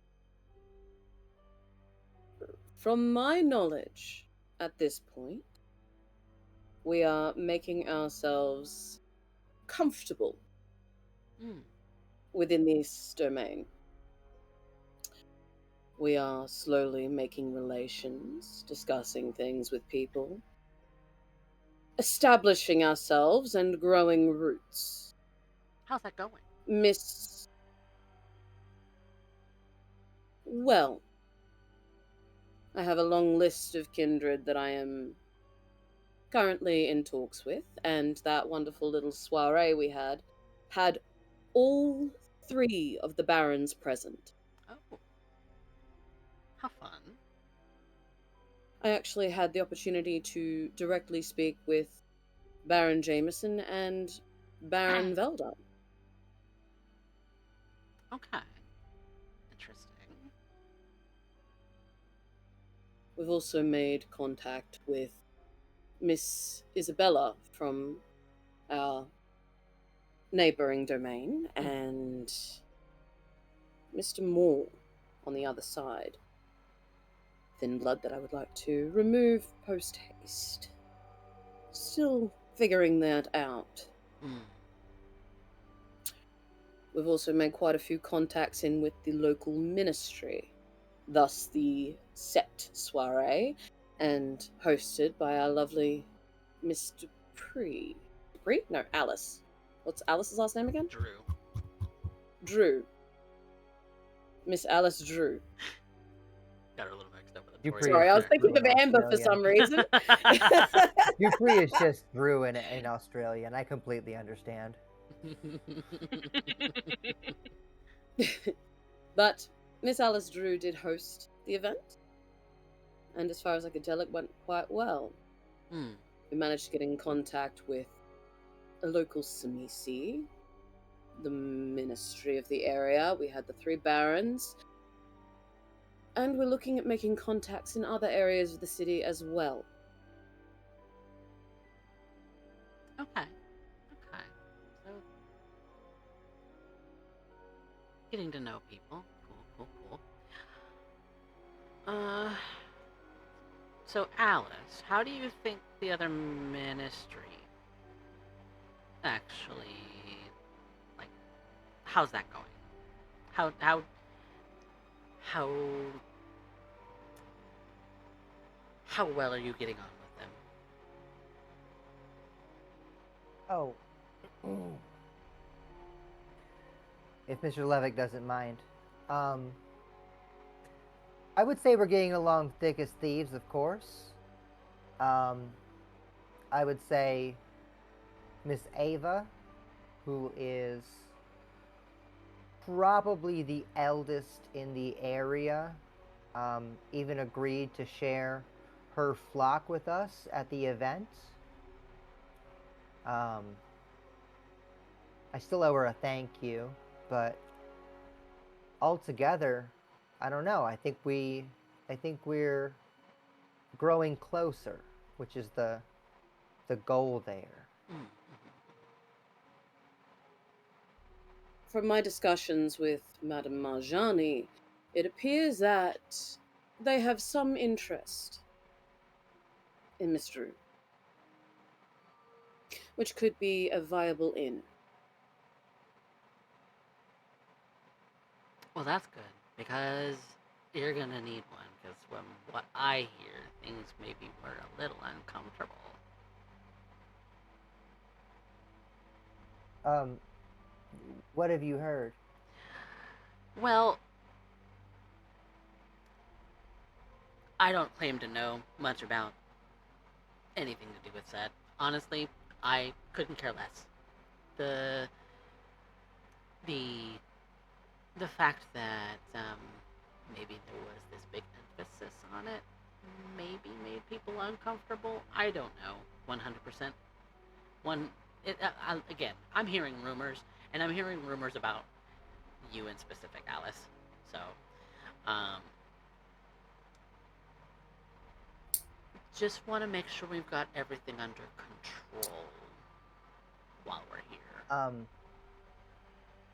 From my knowledge, at this point, we are making ourselves comfortable within this domain. We are slowly making relations, discussing things with people, establishing ourselves and growing roots. How's that going? Well, I have a long list of kindred that I am currently in talks with, and that wonderful little soiree we had all 3 of the barons present. Oh. How fun. I actually had the opportunity to directly speak with Baron Jameson and Baron Veldon. Okay. Interesting. We've also made contact with Miss Isabella from our neighboring domain and Mr. Moore on the other side. Thin blood that I would like to remove post-haste. Still figuring that out. We've also made quite a few contacts in with the local ministry, thus the set soiree, and hosted by our lovely Miss Dupree. Dupree? No, Alice. What's Alice's last name again? Drew. Drew. Miss Alysse Drew. Got her a little mixed up with Dupree Victoria. Sorry, I was is thinking Drew of in Amber for Australia. some reason. Dupree is just Drew in Australia, and I completely understand. But Miss Alysse Drew did host the event, and as far as I could tell, it went quite well. Hmm. We managed to get in contact with a local Samisi, the ministry of the area. We had the 3 barons, and we're looking at making contacts in other areas of the city as well. Okay. Okay. So, getting to know people. Cool. So Alice, how do you think the other ministry actually, like, how's that going? How well are you getting on with them? Oh. If Mr. Levick doesn't mind. I would say we're getting along thick as thieves, of course. I would say Miss Ava, who is probably the eldest in the area, even agreed to share her flock with us at the event. I still owe her a thank you, but altogether, I don't know. I think we're growing closer, which is the goal there. From my discussions with Madame Marjani, it appears that they have some interest in Miss Drew, which could be a viable inn. Well, that's good, because you're gonna need one, because from what I hear, things maybe were a little uncomfortable. What have you heard? Well, I don't claim to know much about anything to do with that. Honestly, I couldn't care less. The fact that maybe there was this big emphasis on it maybe made people uncomfortable. I don't know, 100%. Again, I'm hearing rumors, and I'm hearing rumors about you in specific, Alice. So, just want to make sure we've got everything under control while we're here.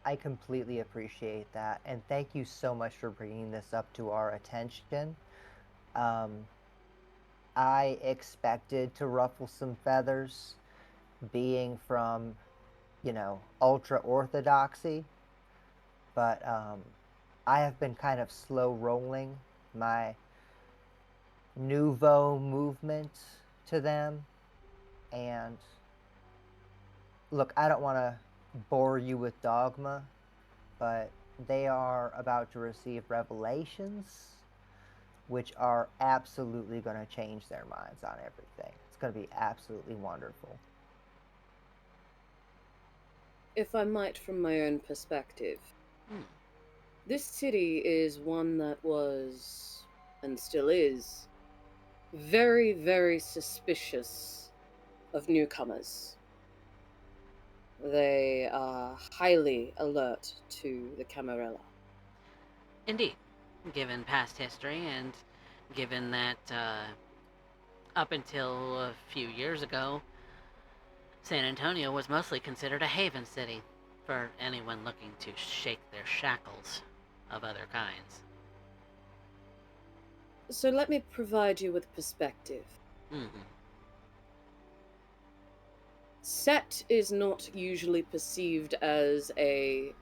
I completely appreciate that, and thank you so much for bringing this up to our attention. I expected to ruffle some feathers, being from, ultra orthodoxy, but I have been kind of slow rolling my nouveau movement to them, and look, I don't want to bore you with dogma, but they are about to receive revelations which are absolutely going to change their minds on everything. It's going to be absolutely wonderful. If I might, from my own perspective, this city is one that was, and still is, very, very suspicious of newcomers. They are highly alert to the Camarilla. Indeed. Given past history, and given that up until a few years ago, San Antonio was mostly considered a haven city for anyone looking to shake their shackles of other kinds. So let me provide you with perspective. Set is not usually perceived as a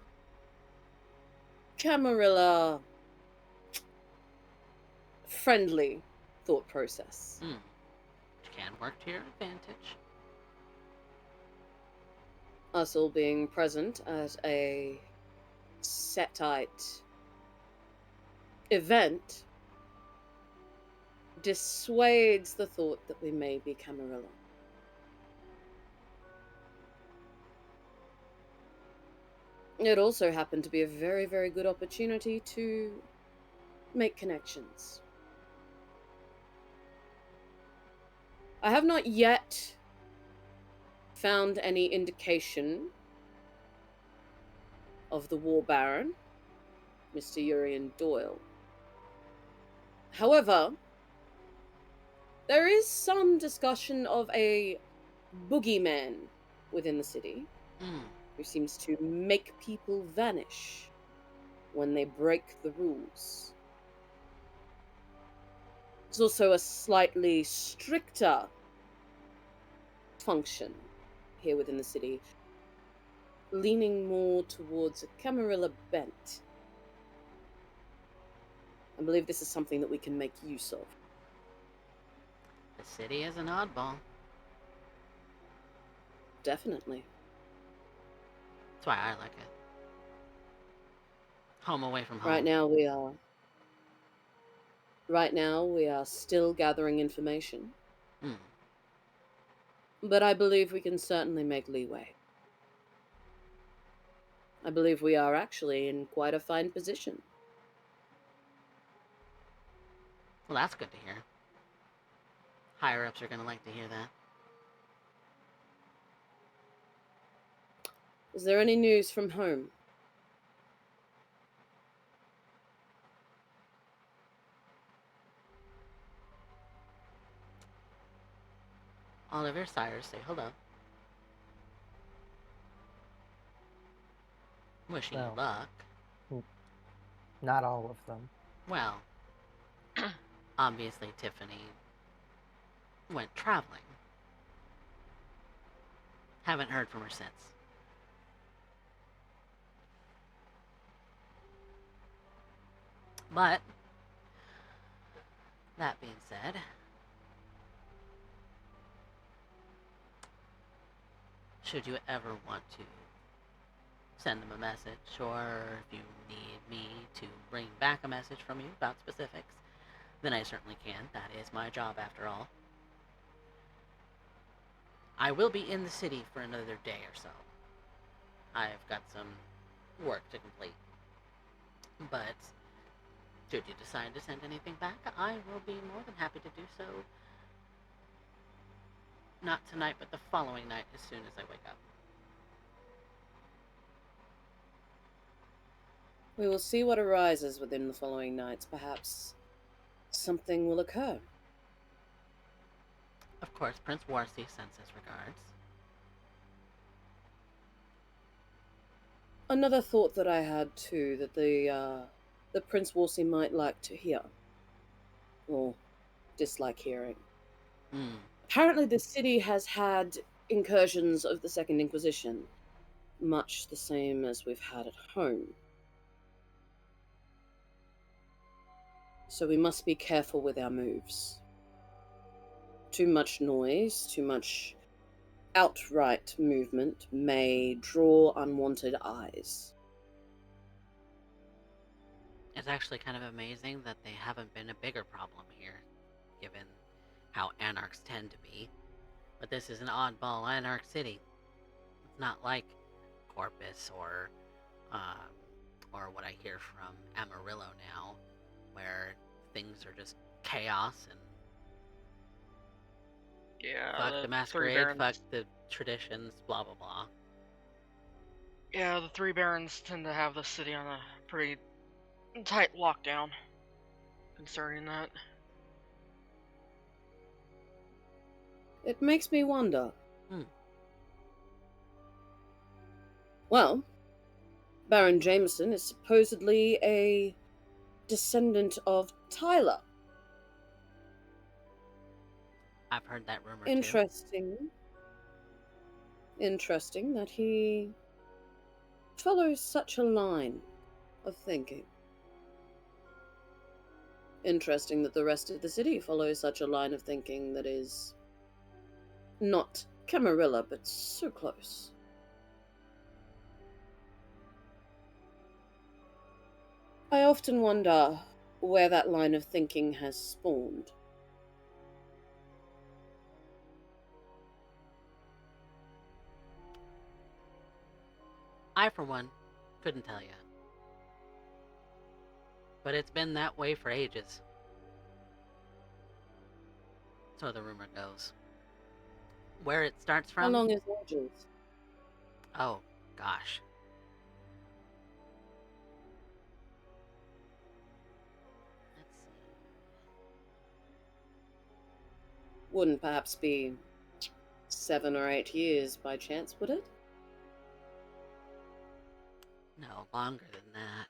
Camarilla friendly thought process. Which can work to your advantage. Us all being present at a Setite event dissuades the thought that we may be Camarilla. It also happened to be a very, very good opportunity to make connections. I have not yet found any indication of the War Baron, Mr. Urian Doyle. However, there is some discussion of a boogeyman within the city who seems to make people vanish when they break the rules. There's also a slightly stricter function here within the city, leaning more towards a Camarilla bent. I believe this is something that we can make use of. The city is an oddball. Definitely. That's why I like it. Home away from home. Right now we are still gathering information. But I believe we can certainly make leeway. I believe we are actually in quite a fine position. Well, that's good to hear. Higher-ups are going to like to hear that. Is there any news from home? Oliver Cyrus, say hello. Wishing you luck. Not all of them. Well, obviously Tiffany went traveling. Haven't heard from her since. But, that being said, should you ever want to send them a message, or if you need me to bring back a message from you about specifics, then I certainly can. That is my job after all. I will be in the city for another day or so. I've got some work to complete. But should you decide to send anything back, I will be more than happy to do so. Not tonight, but the following night as soon as I wake up. We will see what arises within the following nights. Perhaps something will occur. Of course, Prince Warsi sends his regards. Another thought that I had too, that the Prince Warsi might like to hear, or dislike hearing. Apparently the city has had incursions of the Second Inquisition, much the same as we've had at home. So we must be careful with our moves. Too much noise, too much outright movement may draw unwanted eyes. It's actually kind of amazing that they haven't been a bigger problem here, given how anarchs tend to be. But this is an oddball anarch city. It's not like Corpus or what I hear from Amarillo now, where things are just chaos and fuck the masquerade, fuck the traditions, blah blah blah. Yeah, the three barons tend to have the city on a pretty tight lockdown concerning that. It makes me wonder. Well, Baron Jameson is supposedly a descendant of Tyler. I've heard that rumor Interesting. too. Interesting that he follows such a line of thinking. Interesting that the rest of the city follows such a line of thinking that is not Camarilla, but so close. I often wonder where that line of thinking has spawned? I, for one, couldn't tell you. But it's been that way for ages. So the rumor goes. Where it starts How from? long is ages? Oh, gosh. Let's see. Wouldn't perhaps be 7 or 8 years by chance, would it? No, longer than that.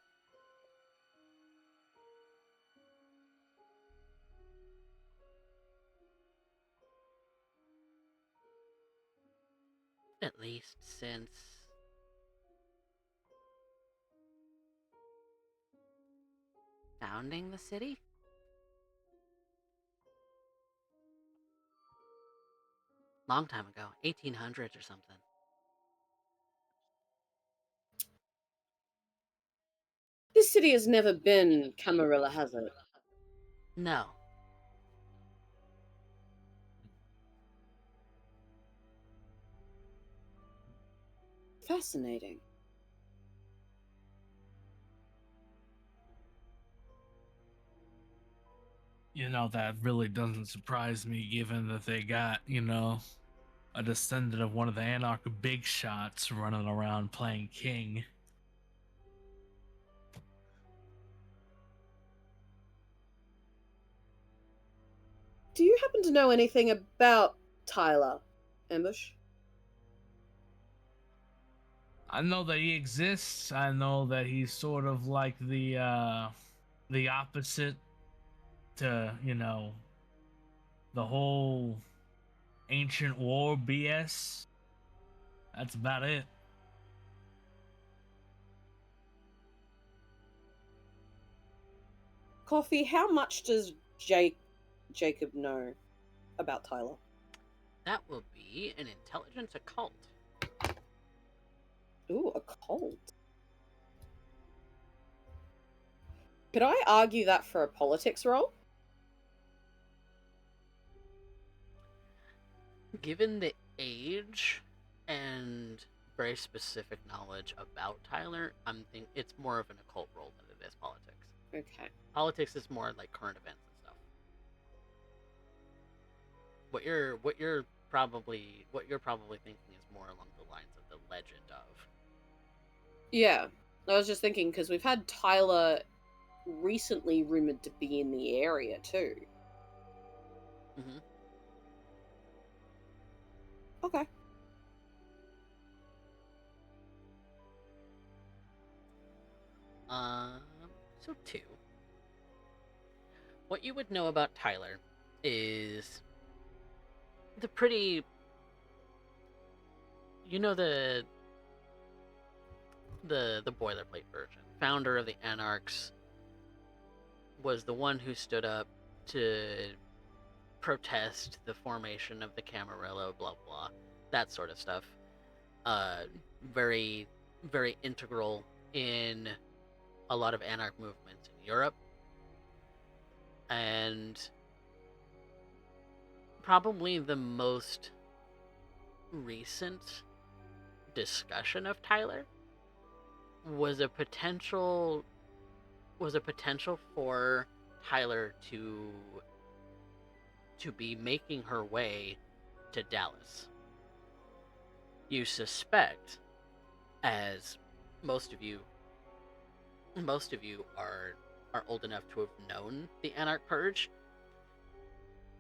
At least since founding the city? Long time ago, 1800s or something. This city has never been Camarilla, has it? No. Fascinating. You know, that really doesn't surprise me, given that they got, a descendant of one of the Anarch big shots running around playing king. Do you happen to know anything about Tyler, Ambush? I know that he exists. I know that he's sort of like the opposite to, the whole ancient war BS. That's about it. Coffee, how much does Jacob know about Tyler? That will be an intelligence occult. Ooh, a cult. Could I argue that for a politics role? Given the age and very specific knowledge about Tyler, I'm thinking it's more of an occult role than it is politics. Okay. Politics is more like current events and stuff. What you're probably thinking is more along the lines of the legend of. Yeah, I was just thinking because we've had Tyler recently rumored to be in the area too. Mm-hmm. Okay. So two. What you would know about Tyler is the pretty, the boilerplate version. Founder of the Anarchs was the one who stood up to protest the formation of the Camarilla, blah blah, that sort of stuff. Very, very integral in a lot of Anarch movements in Europe, and probably the most recent discussion of Tyler was a potential for Tyler to be making her way to Dallas. You suspect, as most of you are old enough to have known the Anarch Purge,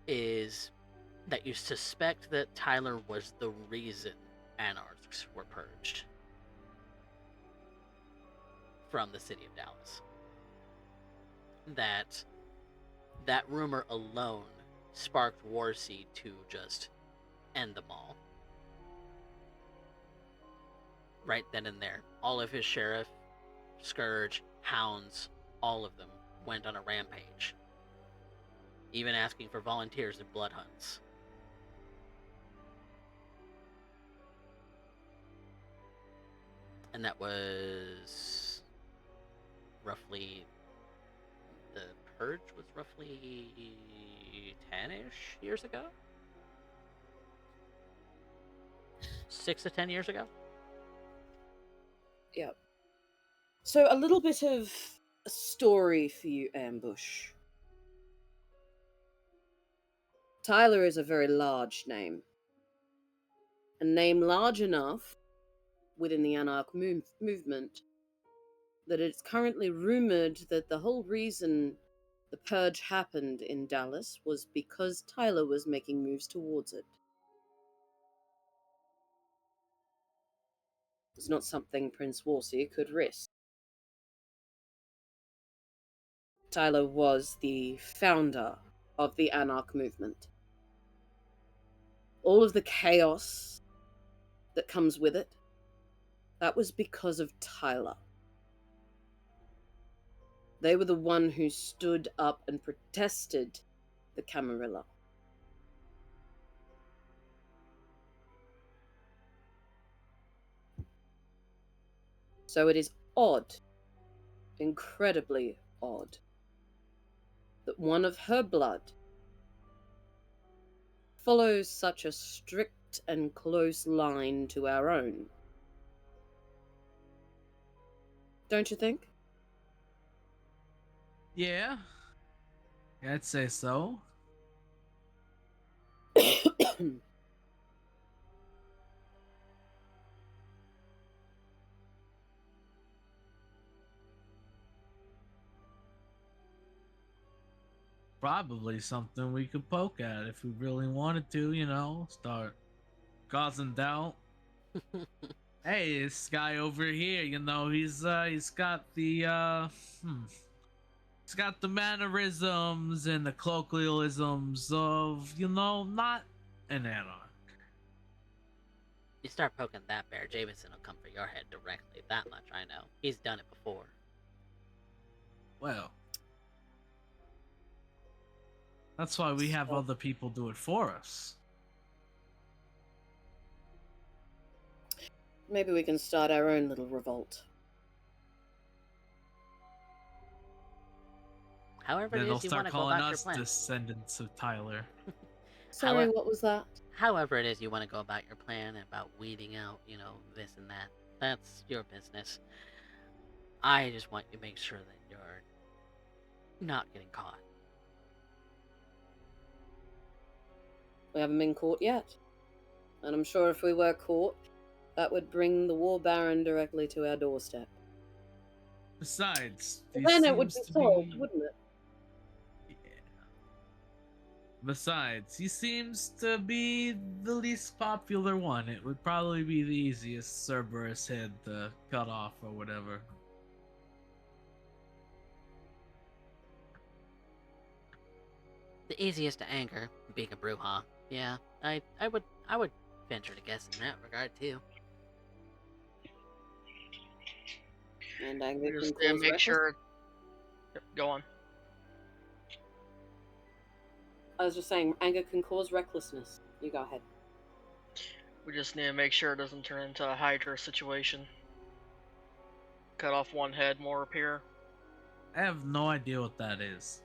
is that you suspect that Tyler was the reason Anarchs were purged from the city of Dallas. That rumor alone sparked Warseed to just end them all. Right then and there. All of his sheriff, scourge, hounds, all of them went on a rampage. Even asking for volunteers in blood hunts. And that was roughly the purge was roughly 10-ish years ago? 6 to 10 years ago? Yep. So a little bit of a story for you, Ambush. Tyler is a very large name. A name large enough within the Anarch movement that it's currently rumored that the whole reason the purge happened in Dallas was because Tyler was making moves towards it. It's not something Prince Warsi could risk. Tyler was the founder of the Anarch movement. All of the chaos that comes with it, that was because of Tyler. They were the one who stood up and protested the Camarilla. So it is odd, incredibly odd, that one of her blood follows such a strict and close line to our own. Don't you think? Yeah, I'd say so. Probably something we could poke at if we really wanted to, start causing doubt. Hey, this guy over here, he's got the he's got the mannerisms and the colloquialisms of, not an anarch. You start poking that bear, Jameson will come for your head directly. That much I know. He's done it before. Well, that's why we have other people do it for us. Maybe we can start our own little revolt. However Then it they'll is you start want to go calling about your us plan. descendants of Tyler. Sorry, what was that? However it is you want to go about your plan and about weeding out, this and that. That's your business. I just want you to make sure that you're not getting caught. We haven't been caught yet. And I'm sure if we were caught, that would bring the War Baron directly to our doorstep. Besides, Then it would be solved, wouldn't it? Yeah. Besides, he seems to be the least popular one. It would probably be the easiest Cerberus head to cut off or whatever. The easiest to anger, being a Bruja. Yeah, I would venture to guess in that regard too. And anger We can just cause make sure. Yep, go on. I was just saying, anger can cause recklessness. You go ahead. We just need to make sure it doesn't turn into a Hydra situation. Cut off one head, more appear. I have no idea what that is.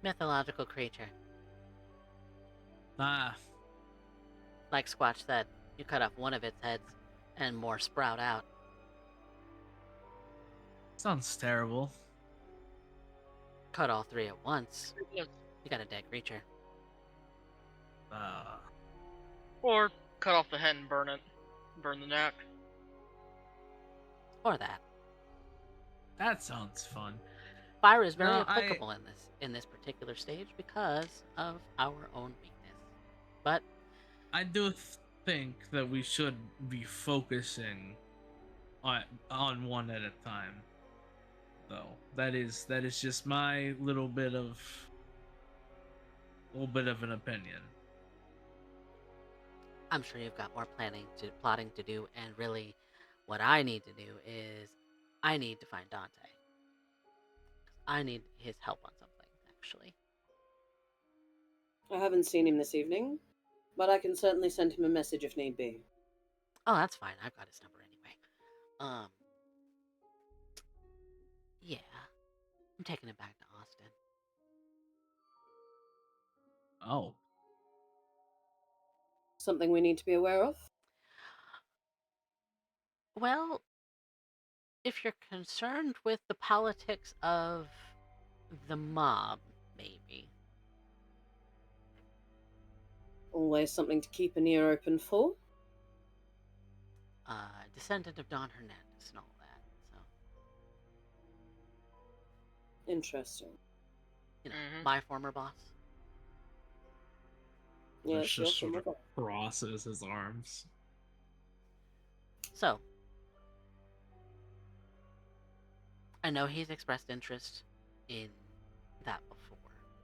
Mythological creature. Ah, Like Squatch said, you cut off one of its heads and more sprout out. sounds terrible. Cut all three at once, Yes. you got a dead creature. Or cut off the head and burn it. Burn the neck. Or that. That sounds fun. Fire is very No, applicable in this particular stage because of our own weakness. But I do think that we should be focusing on one at a time. Though that is just my little bit of an opinion. I'm sure you've got more plotting to do, and really, what I need to do is I need to find Dante. I need his help on something, actually. I haven't seen him this evening, but I can certainly send him a message if need be. Oh, that's fine. I've got his number anyway. Yeah. I'm taking it back to Oh, Something we need to be aware of? Well, if you're concerned with the politics of the mob, maybe. Always something to keep an ear open for. Descendant of Don Hernandez and all that. So, Interesting. my former boss. Yes, Bush you're just from sort of above. crosses his arms. So, I know he's expressed interest in that before,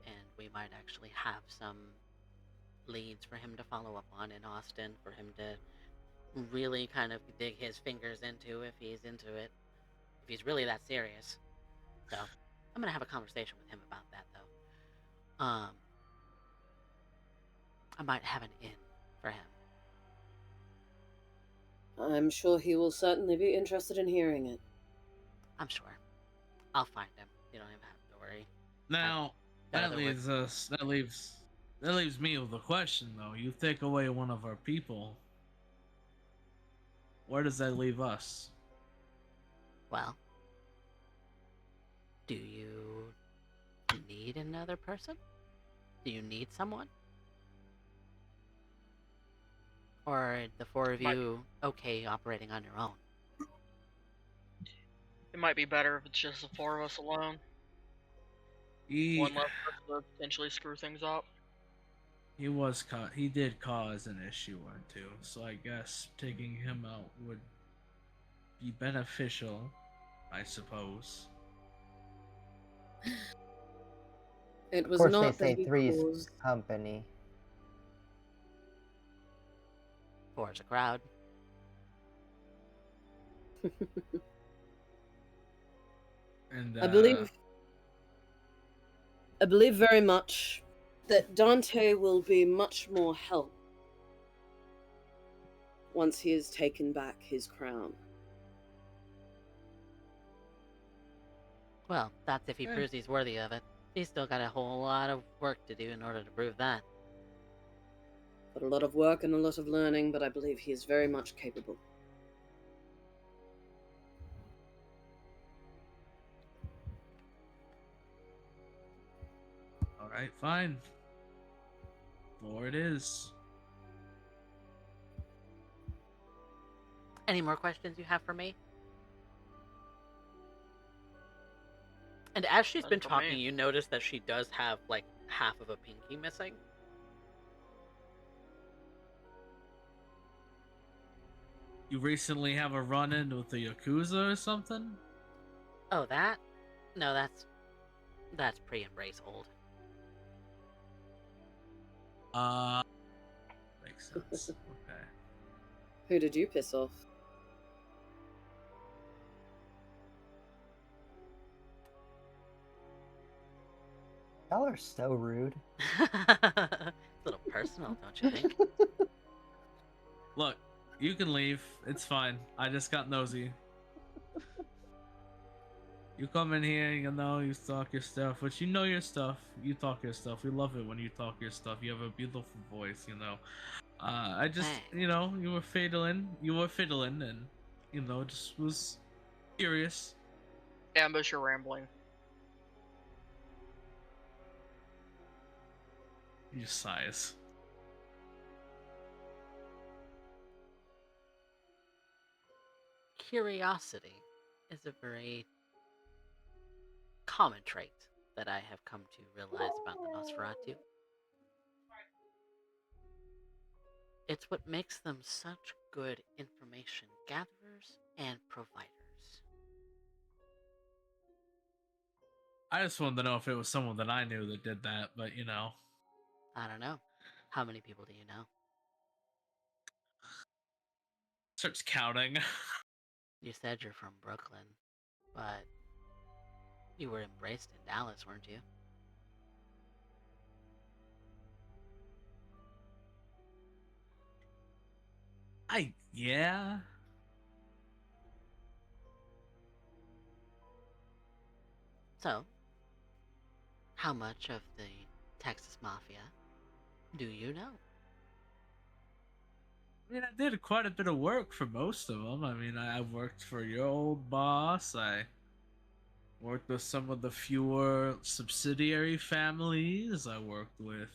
and we might actually have some leads for him to follow up on in Austin for him to really kind of dig his fingers into if he's into it, if he's really that serious. So, I'm gonna have a conversation with him about that, though. I might have an in for him. I'm sure he will certainly be interested in hearing it. I'm sure. I'll find him. You don't even have to worry. Now got that other work. leaves us. That leaves me with a question, though. You take away one of our people. Where does that leave us? Well, do you need another person? Do you need someone? Or are the four of you okay operating on your own? It might be better if it's just the four of us alone. One less person to potentially screw things up. He did cause an issue or two, so I guess taking him out would be beneficial, I suppose. It Of was course, they not that say he three's caused... company. Four's a crowd. And I believe very much that Dante will be much more help once he has taken back his crown. Well, that's if he proves he's worthy of it. He's still got a whole lot of work to do in order to prove that. But a lot of work and a lot of learning, but I believe he is very much capable. all right, fine. Floor it is. Any more questions you have for me? And as she's been None for me. talking, you notice that she does have, like, half of a pinky missing. You recently have a run-in with the Yakuza or something? Oh, that? No, that's pre-embrace old. Makes sense. Okay. Who did you piss off? Y'all are so rude. It's a little personal, don't you think? Look, you can leave. It's fine. I just got nosy. You come in here, you talk your stuff, but you know your stuff. You talk your stuff. We love it when you talk your stuff. You have a beautiful voice, I just, Thanks. you were fiddling, and, just was curious. Ambush, you're rambling. He just sighs. Curiosity is a very common trait that I have come to realize about the Nosferatu. It's what makes them such good information gatherers and providers. I just wanted to know if it was someone that I knew that did that, but I don't know. How many people do you know? starts counting. You said you're from Brooklyn, but you were embraced in Dallas, weren't you? Yeah. So, how much of the Texas Mafia Do you know? I mean, I did quite a bit of work for most of them. I mean, I worked for your old boss. I worked with some of the fewer subsidiary families. I worked with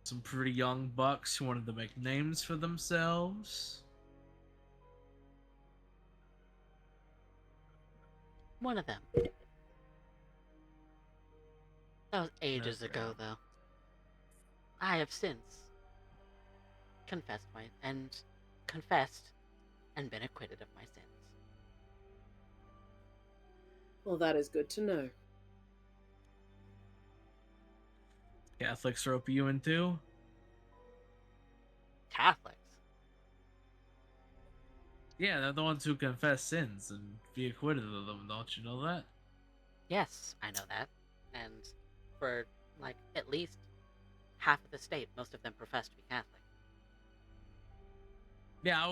some pretty young bucks who wanted to make names for themselves. One of them. That was ages That's ago, right. though. I have since confessed and been acquitted of my sins. Well, that is good to know. Catholics rope you in too? Catholics? Yeah, they're the ones who confess sins and be acquitted of them. Don't you know that? Yes, I know that. And for, like, at least half of the state, most of them profess to be Catholic. Yeah, I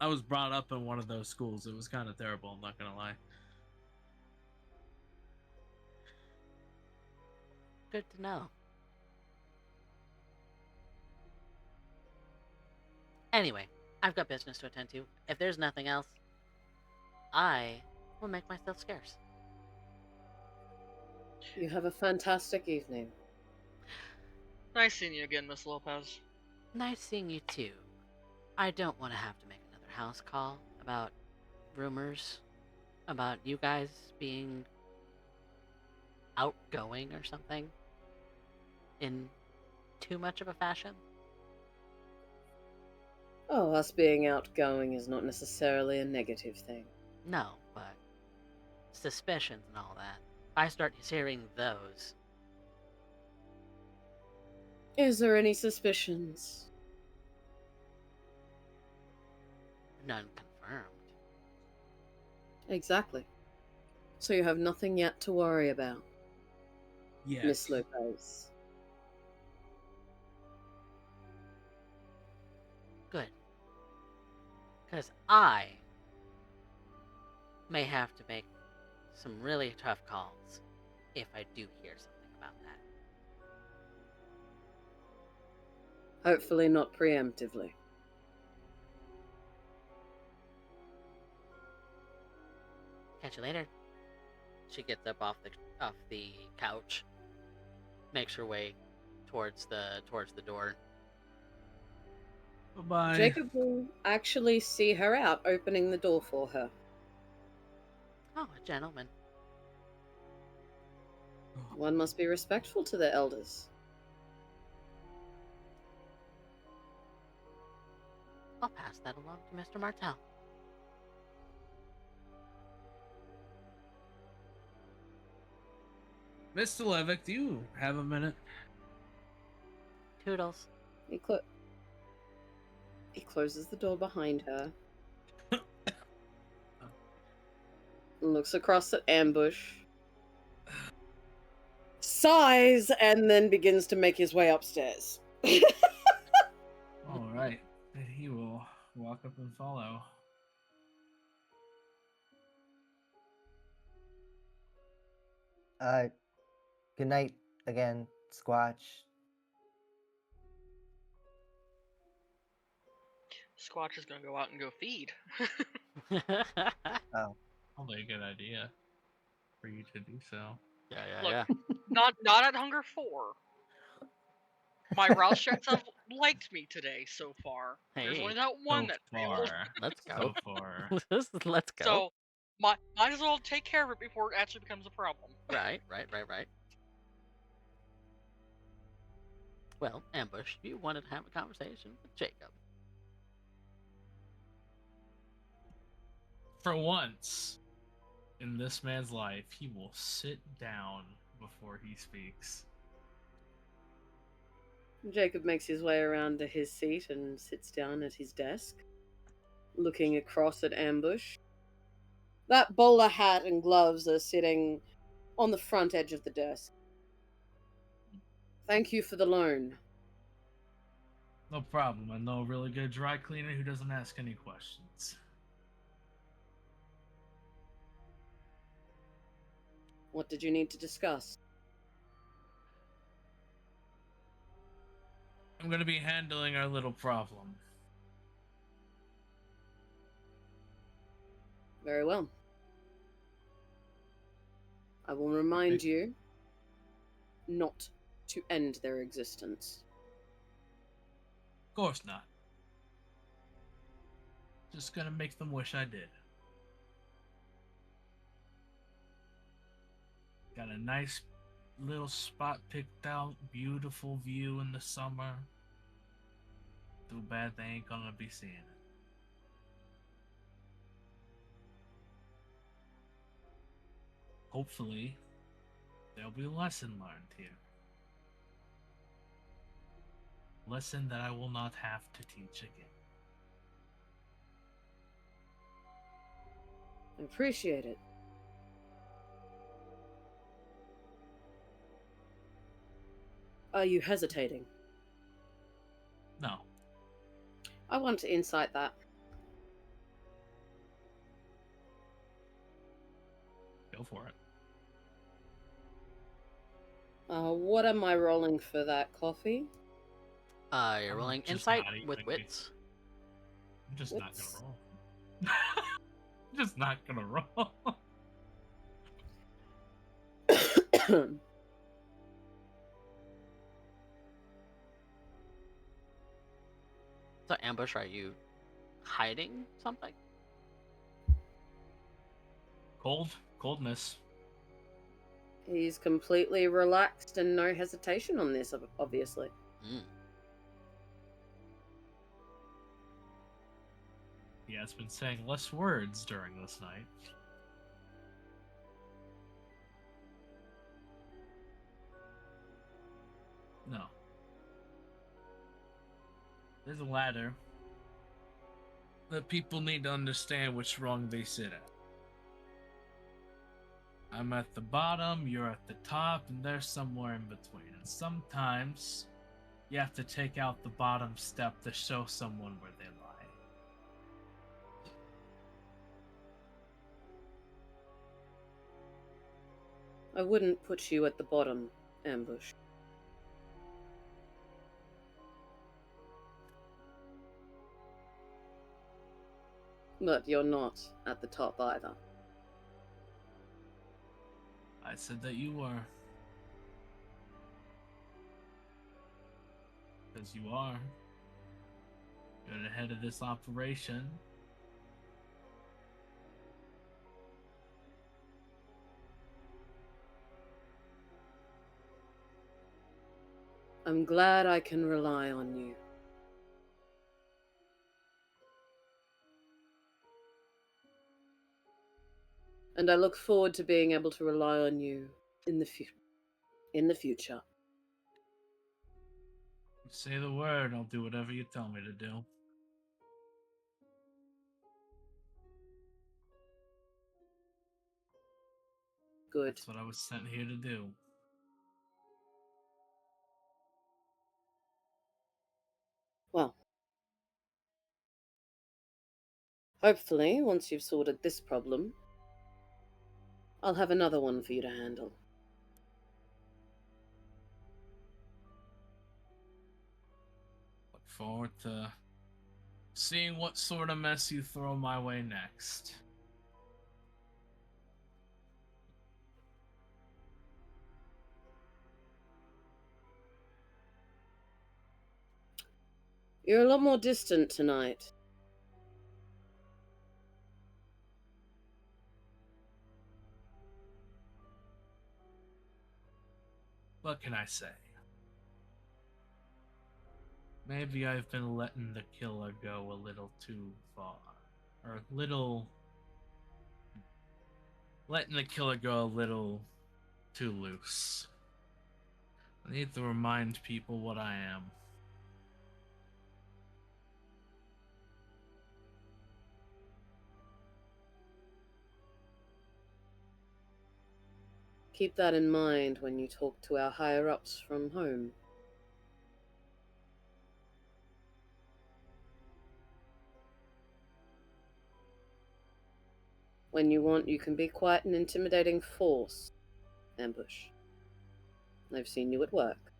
was brought up in one of those schools. It was kind of terrible. I'm not gonna lie. Good to know. Anyway, I've got business to attend to. If there's nothing else, I will make myself scarce. You have a fantastic evening. Nice seeing you again, Miss Lopez. Nice seeing you too. I don't want to have to make another house call about rumors about you guys being outgoing or something in too much of a fashion. Oh, us being outgoing is not necessarily a negative thing. No, but suspicions and all that. If I start hearing those, Is there any suspicions? none confirmed. Exactly. So you have nothing yet to worry about, Yes. Miss Lopez. Good. Because I may have to make some really tough calls if I do hear something about that. Hopefully not preemptively. Catch you later. She gets up off the couch, makes her way towards the door. Bye-bye. Jacob will actually see her out, opening the door for her. Oh, a gentleman. One must be respectful to their elders. I'll pass that along to Mr. Martell. Mr. Levick, do you have a minute? Toodles. He closes the door behind her. Looks across at Ambush. Sighs, and then begins to make his way upstairs. All right. Then he will walk up and follow. Good night again, Squatch. Squatch is gonna go out and go feed. Oh, Probably a good idea for you to do so. Yeah, Look, yeah. not at Hunger 4. My Rouse checks have liked me today so far. There's Hey. only that one So that failed. far. Let's go. So far. Let's go. So, might as well take care of it before it actually becomes a problem. Right. Well, Ambush, you wanted to have a conversation with Jacob. For once in this man's life, he will sit down before he speaks. Jacob makes his way around to his seat and sits down at his desk, looking across at Ambush. That bowler hat and gloves are sitting on the front edge of the desk. Thank you for the loan. No problem. I know a really good dry cleaner who doesn't ask any questions. What did you need to discuss? I'm going to be handling our little problem. Very well. I will remind you not to end their existence. Of course not. Just going to make them wish I did. Got a nice little spot picked out, beautiful view in the summer. Too bad they ain't gonna be seeing it. Hopefully, there'll be a lesson learned here. Lesson that I will not have to teach again. I appreciate it. Are you hesitating? No. I want to insight that. Go for it. What am I rolling for that, Coffee? You're I'm rolling just insight not even with gonna- wits. I'm just not Wits? gonna roll. Just not gonna roll. So, Ambush, are you hiding something? Coldness. He's completely relaxed and no hesitation on this, obviously. Mm. He has been saying less words during this night. No. There's a ladder that people need to understand which rung they sit at. I'm at the bottom, you're at the top, and they're somewhere in between. And sometimes you have to take out the bottom step to show someone where they lie. I wouldn't put you at the bottom, Ambush. But you're not at the top either. I said that you were. Because you are. You're the head of this operation. I'm glad I can rely on you. And I look forward to being able to rely on you in the future. You say the word, I'll do whatever you tell me to do. Good. That's what I was sent here to do. Well, hopefully, once you've sorted this problem, I'll have another one for you to handle. Look forward to seeing what sort of mess you throw my way next. You're a lot more distant tonight. What can I say? Maybe I've been letting the killer go a little too far. Or letting the killer go a little too loose. I need to remind people what I am. Keep that in mind when you talk to our higher-ups from home. When you want, you can be quite an intimidating force, Ambush. I've seen you at work.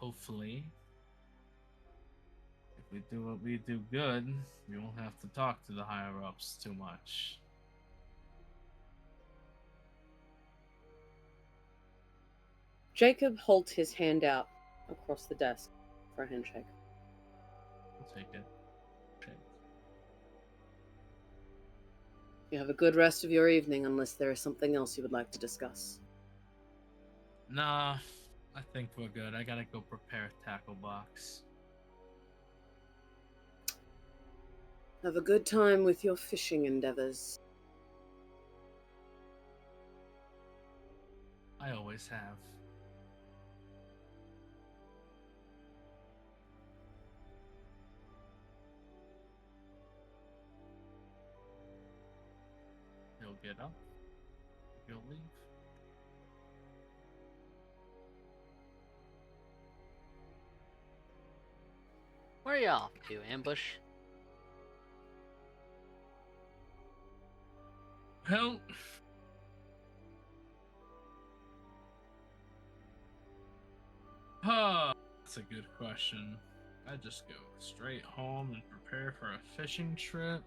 hopefully, if we do what we do good, we won't have to talk to the higher ups too much. Jacob holds his hand out across the desk for a handshake. We'll take it. Shake. You have a good rest of your evening, unless there is something else you would like to discuss. Nah, I think we're good. I gotta go prepare a tackle box. Have a good time with your fishing endeavors. I always have. He'll get up. He'll leave. Where are you off to, Ambush? Well, that's a good question. I just go straight home and prepare for a fishing trip.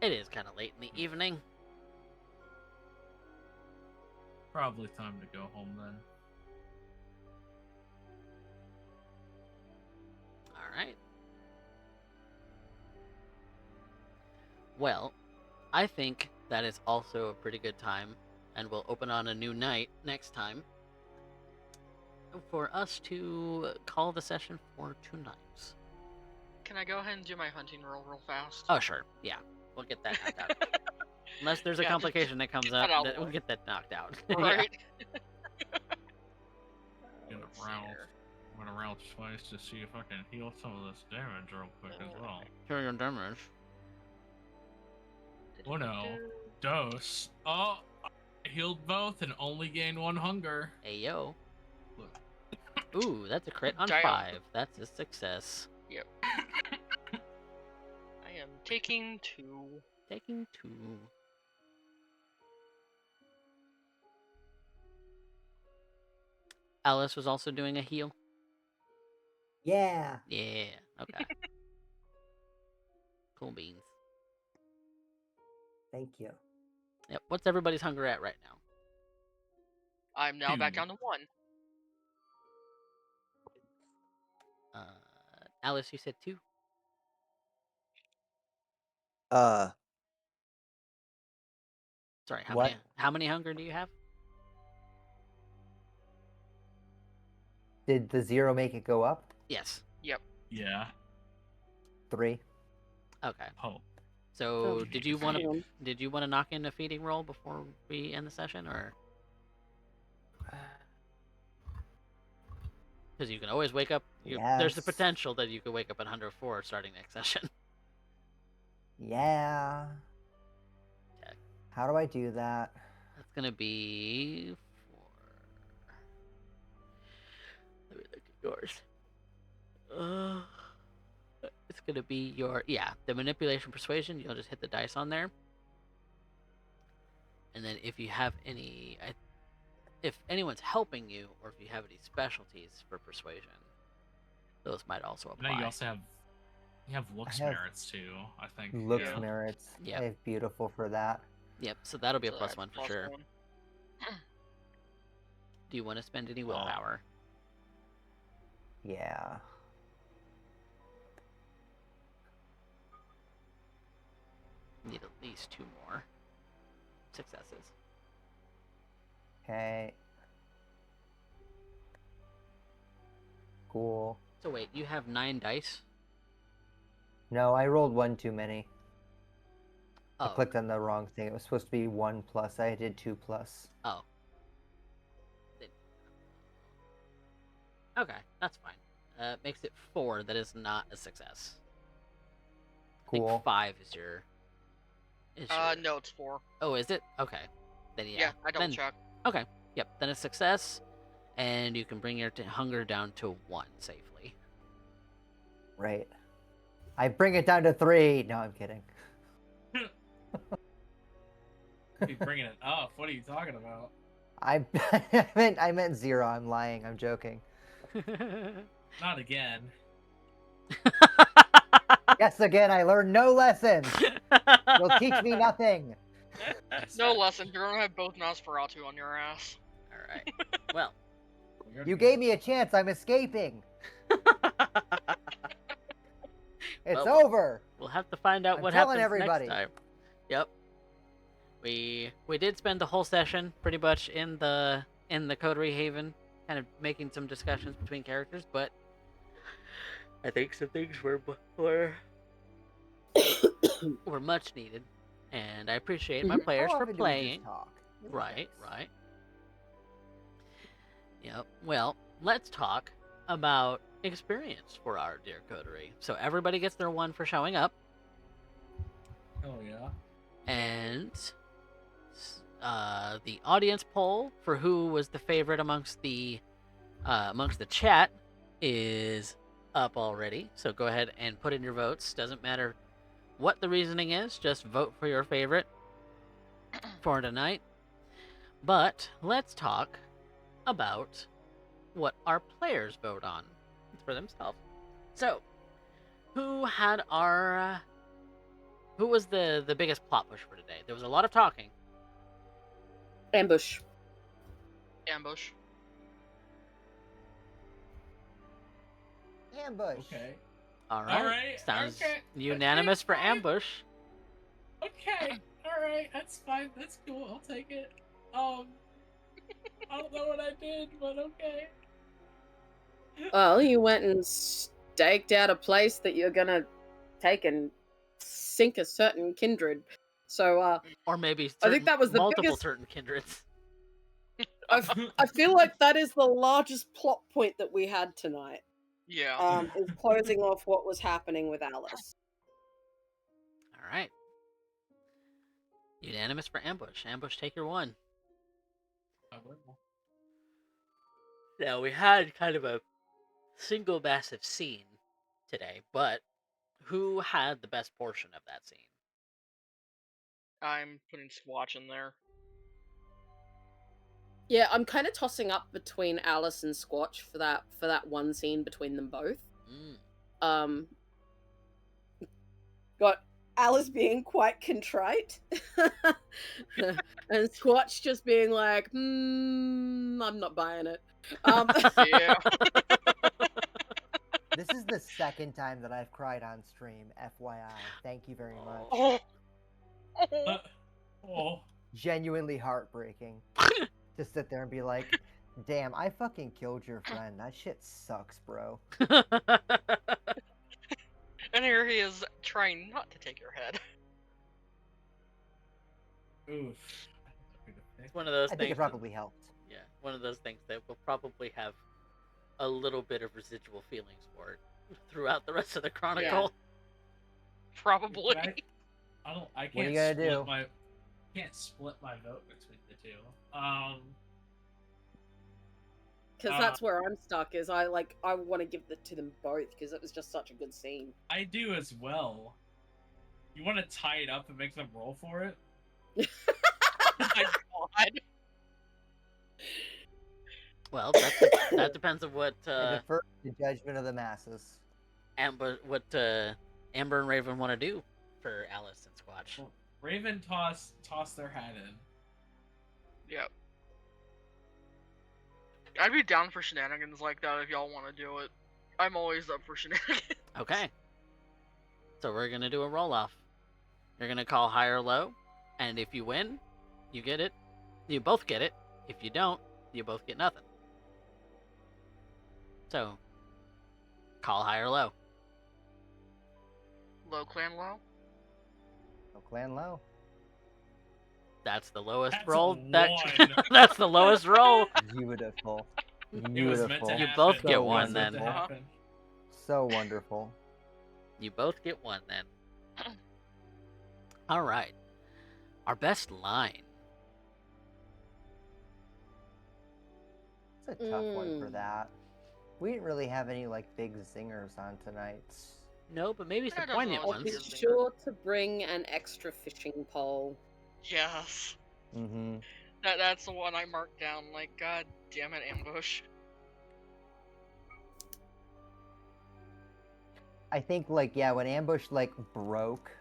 It is kind of late in the evening. Probably time to go home then. Alright. Well, I think that is also a pretty good time, and we'll open on a new night next time, for us to call the session for tonight. Can I go ahead and do my hunting roll real fast? Oh, sure. Yeah. We'll get that knocked out. Unless there's a Yeah, just complication that comes get up, that out that we'll of get that knocked out. Right? Get Let's a see round. here. I'm gonna round twice to see if I can heal some of this damage real quick as well. Heal your damage. Oh no. Dose. Oh, I healed both and only gained 1 hunger. Hey, yo. Look. Ooh, that's a crit on Damn. 5. That's a success. Yep. I am taking 2. Taking 2. Alice was also doing a heal. Yeah. Yeah. Okay. Cool beans. Thank you. Yep. What's everybody's hunger at right now? I'm now back 2. down to 1. Alice, you said 2. Sorry. How What? many? How many hunger do you have? Did the 0 make it go up? Yes. Yep. Yeah. 3. Okay. Oh. So Oh, did you want hang to on. knock in a feeding roll before we end the session, or because you can always wake up? There's the Yes. potential that you could wake up at 104 starting next session. Yeah. Okay. How do I do that? That's gonna be for. Let me look at yours. It's gonna be your the manipulation persuasion. You'll just hit the dice on there, and then if you have any, if anyone's helping you, or if you have any specialties for persuasion, those might also apply. Now you also have looks have merits too. I think. Looks yeah. merits. Yep. I have beautiful for that. Yep. So that'll be a So plus that's 1 for plus sure. 1. Do you want to spend any willpower? Yeah. Need at least 2 more successes. Okay. Cool. So wait, you have 9 dice? No, I rolled 1 too many. Oh. I clicked on the wrong thing. It was supposed to be 1 plus. I did 2 plus. Oh. Okay, that's fine. Makes it 4. That is not a success. I Cool. think 5 is your. No, it's 4. Oh, is it? Okay. Then Yeah, I double then, checked. Okay. Yep. Then a success, and you can bring your hunger down to 1 safely. Right. I bring it down to 3. No, I'm kidding. Keep bringing it up. What are you talking about? I I meant 0. I'm lying. I'm joking. Not again. Yes, again, I learned no lessons. You'll teach me nothing. No lesson. You're gonna have both Nosferatu on your ass. Alright. Well. You gave me a chance. I'm escaping. It's Well, over. We'll have to find out I'm what telling happens everybody. next time. Yep. We did spend the whole session pretty much in the Coterie Haven, kind of making some discussions between characters, but I think some things were much needed, and I appreciate my players How for often do we just playing. talk? Right. Yep. Well, let's talk about experience for our dear coterie. So everybody gets their 1 for showing up, Oh yeah. and the audience poll for who was the favorite amongst the chat is up already. So go ahead and put in your votes. Doesn't matter what the reasoning is, just vote for your favorite for tonight. But let's talk about what our players vote on for themselves. So, who was the biggest plot push for today? There was a lot of talking. Ambush. Ambush. Ambush. Okay. All right. Alright, Sounds okay, unanimous okay, for fine. ambush. Okay. All right. That's fine. That's cool. I'll take it. I don't know what I did, but okay. Well, you went and staked out a place that you're gonna take and sink a certain kindred. So, Or maybe I think that was the multiple biggest. certain kindreds. I feel like that is the largest plot point that we had tonight. Yeah. Is closing off what was happening with Alice. All right. Unanimous for ambush. Ambush, take your 1. Now, we had kind of a single massive scene today, but who had the best portion of that scene? I'm putting Squatch in there. Yeah, I'm kind of tossing up between Alice and Squatch for that one scene between them both. Got Alice being quite contrite, and Squatch just being like, I'm not buying it. Yeah. This is the second time that I've cried on stream, FYI. Thank you very much. Oh. Oh. Genuinely heartbreaking. To sit there and be like, damn, I fucking killed your friend. That shit sucks, bro. And here he is trying not to take your head. Oof. It's one of those I things. think it probably helped. Yeah, one of those things that will probably have a little bit of residual feelings for it throughout the rest of the chronicle. Probably. I can't What are you gonna split do? Can't split my vote between the two. Because that's where I'm stuck. Is I want to give it to them both because it was just such a good scene. I do as well. You want to tie it up and make them roll for it? My God. Well, that depends on what I defer to the judgment of the masses. Amber and Raven want to do for Alice and Squatch. Well, Raven toss their hat in. Yep. I'd be down for shenanigans like that if y'all want to do it. I'm always up for shenanigans. Okay. So we're gonna do a roll off. You're gonna call high or low, and if you win, you get it. You both get it. If you don't, you both get nothing. So, call high or low. Low clan low? No clan low. That's the lowest That's roll. a 1. That's the lowest roll. Beautiful. It was meant to Beautiful. happen. You both It get was one meant then. to happen. So wonderful. You both get one then. All right. Our best line. It's a tough one for that. We didn't really have any like big zingers on tonight. No, but maybe some Yeah, poignant no, I'll be ones. sure to bring an extra fishing pole. Yes. Mm-hmm. That's the one I marked down. Like, god damn it, ambush. I think like yeah, when Ambush like broke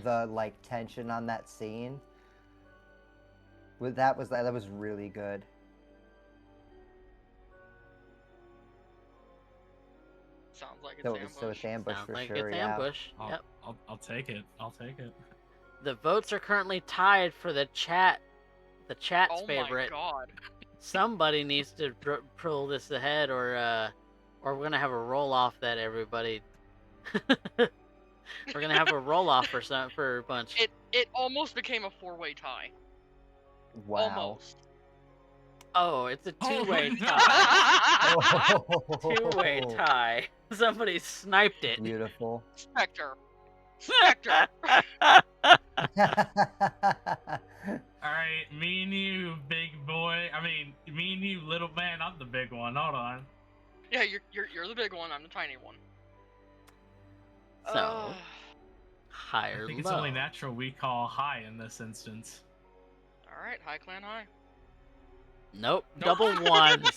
the like tension on that scene, that was really good. Sounds like it's So ambush. it's Ambush Sounds for like sure. it's Yeah. ambush. Yep. I'll take it. I'll take it. The votes are currently tied for the chat's Oh favorite. my god. Somebody needs to pull this ahead, or we're gonna have a roll off that everybody. We're gonna have a roll off for a bunch. It almost became a 4-way tie. Wow. Almost. Oh, it's a two-way no. tie. Oh. Two-way tie. Somebody sniped it. Beautiful. Spectre. Spectre. Alright, me and you, big boy. I mean, me and you, little man. I'm the big one. Hold on. Yeah, you're the big one. I'm the tiny one. So, high I or think low? it's only natural we call high in this instance. All right, high clan high. Nope. Nope. Double ones.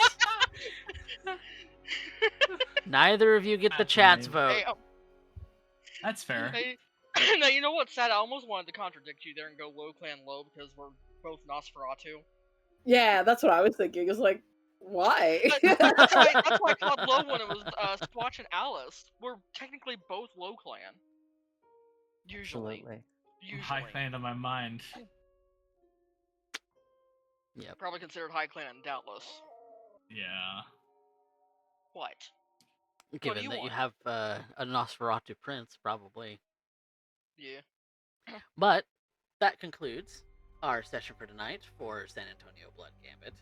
Neither of you get the That's chat's amazing. vote. Hey, That's fair. hey, now you know what's sad? I almost wanted to contradict you there and go low clan low because we're both Nosferatu. Yeah, that's what I was thinking. It's like, why? That's why I called low when it was Squatch and Alysse. We're technically both low clan. Usually. Absolutely. Usually. High clan in my mind. Yep. Probably considered high clan, doubtless. Yeah. What? Given you that you want? have a Nosferatu prince, probably. Yeah. But that concludes our session for tonight for San Antonio Blood Gambit.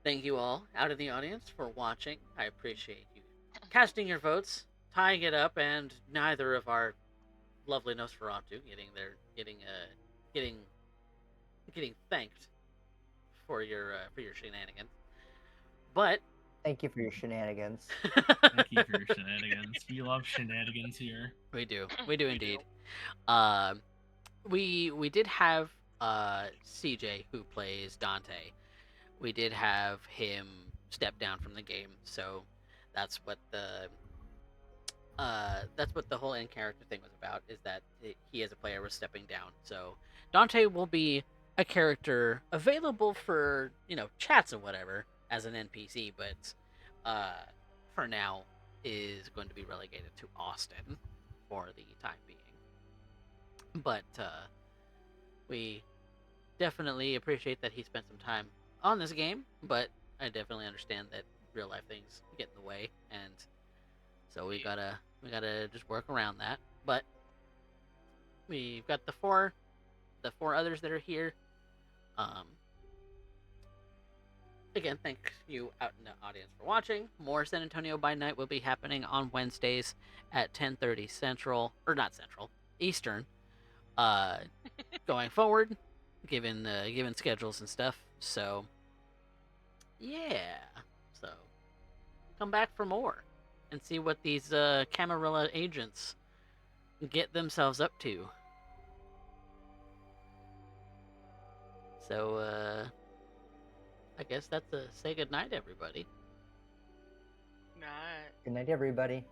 Thank you all out in the audience for watching. I appreciate you casting your votes, tying it up, and neither of our lovely Nosferatu getting thanked for your shenanigans. But Thank you for your shenanigans. Thank you for your shenanigans. We love shenanigans here. we do indeed. do. We did have CJ, who plays Dante. We did have him step down from the game, so that's what the whole end character thing was about. Is that he as a player was stepping down. So Dante will be a character available for chats and whatever as an NPC, but for now is going to be relegated to Austin for the time being. But we definitely appreciate that he spent some time on this game, but I definitely understand that real life things get in the way, and so we gotta just work around that. But we've got the four others that are here. Again, thank you out in the audience for watching. More San Antonio by Night will be happening on Wednesdays at 10:30 Central, or not Central, Eastern. Going forward, given schedules and stuff. So yeah, so come back for more and see what these Camarilla agents get themselves up to. So I guess that's a say goodnight, everybody. Night. Good night, everybody.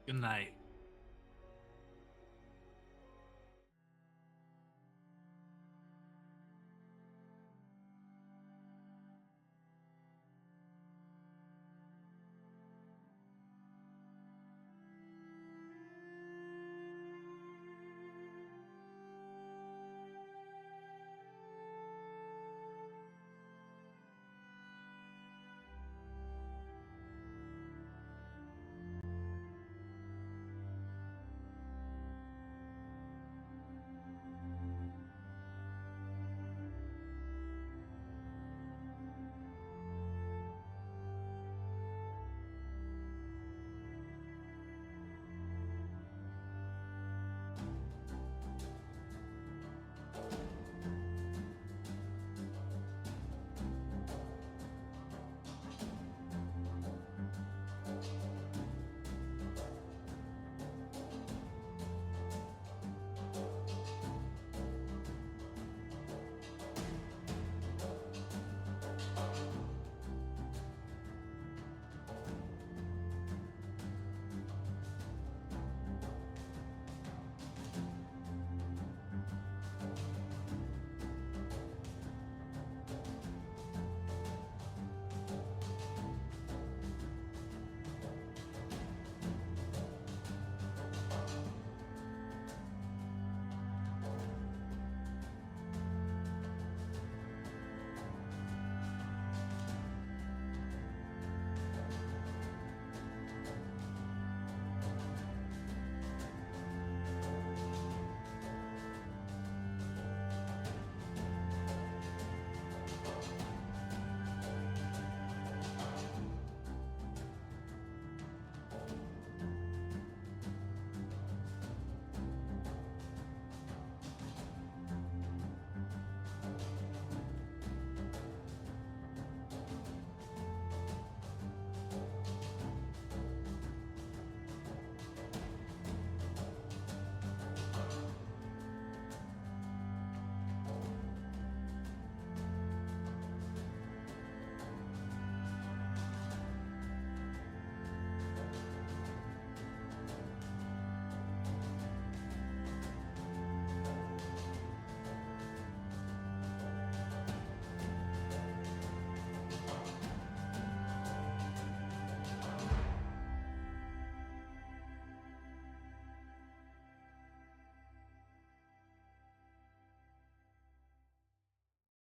Good night.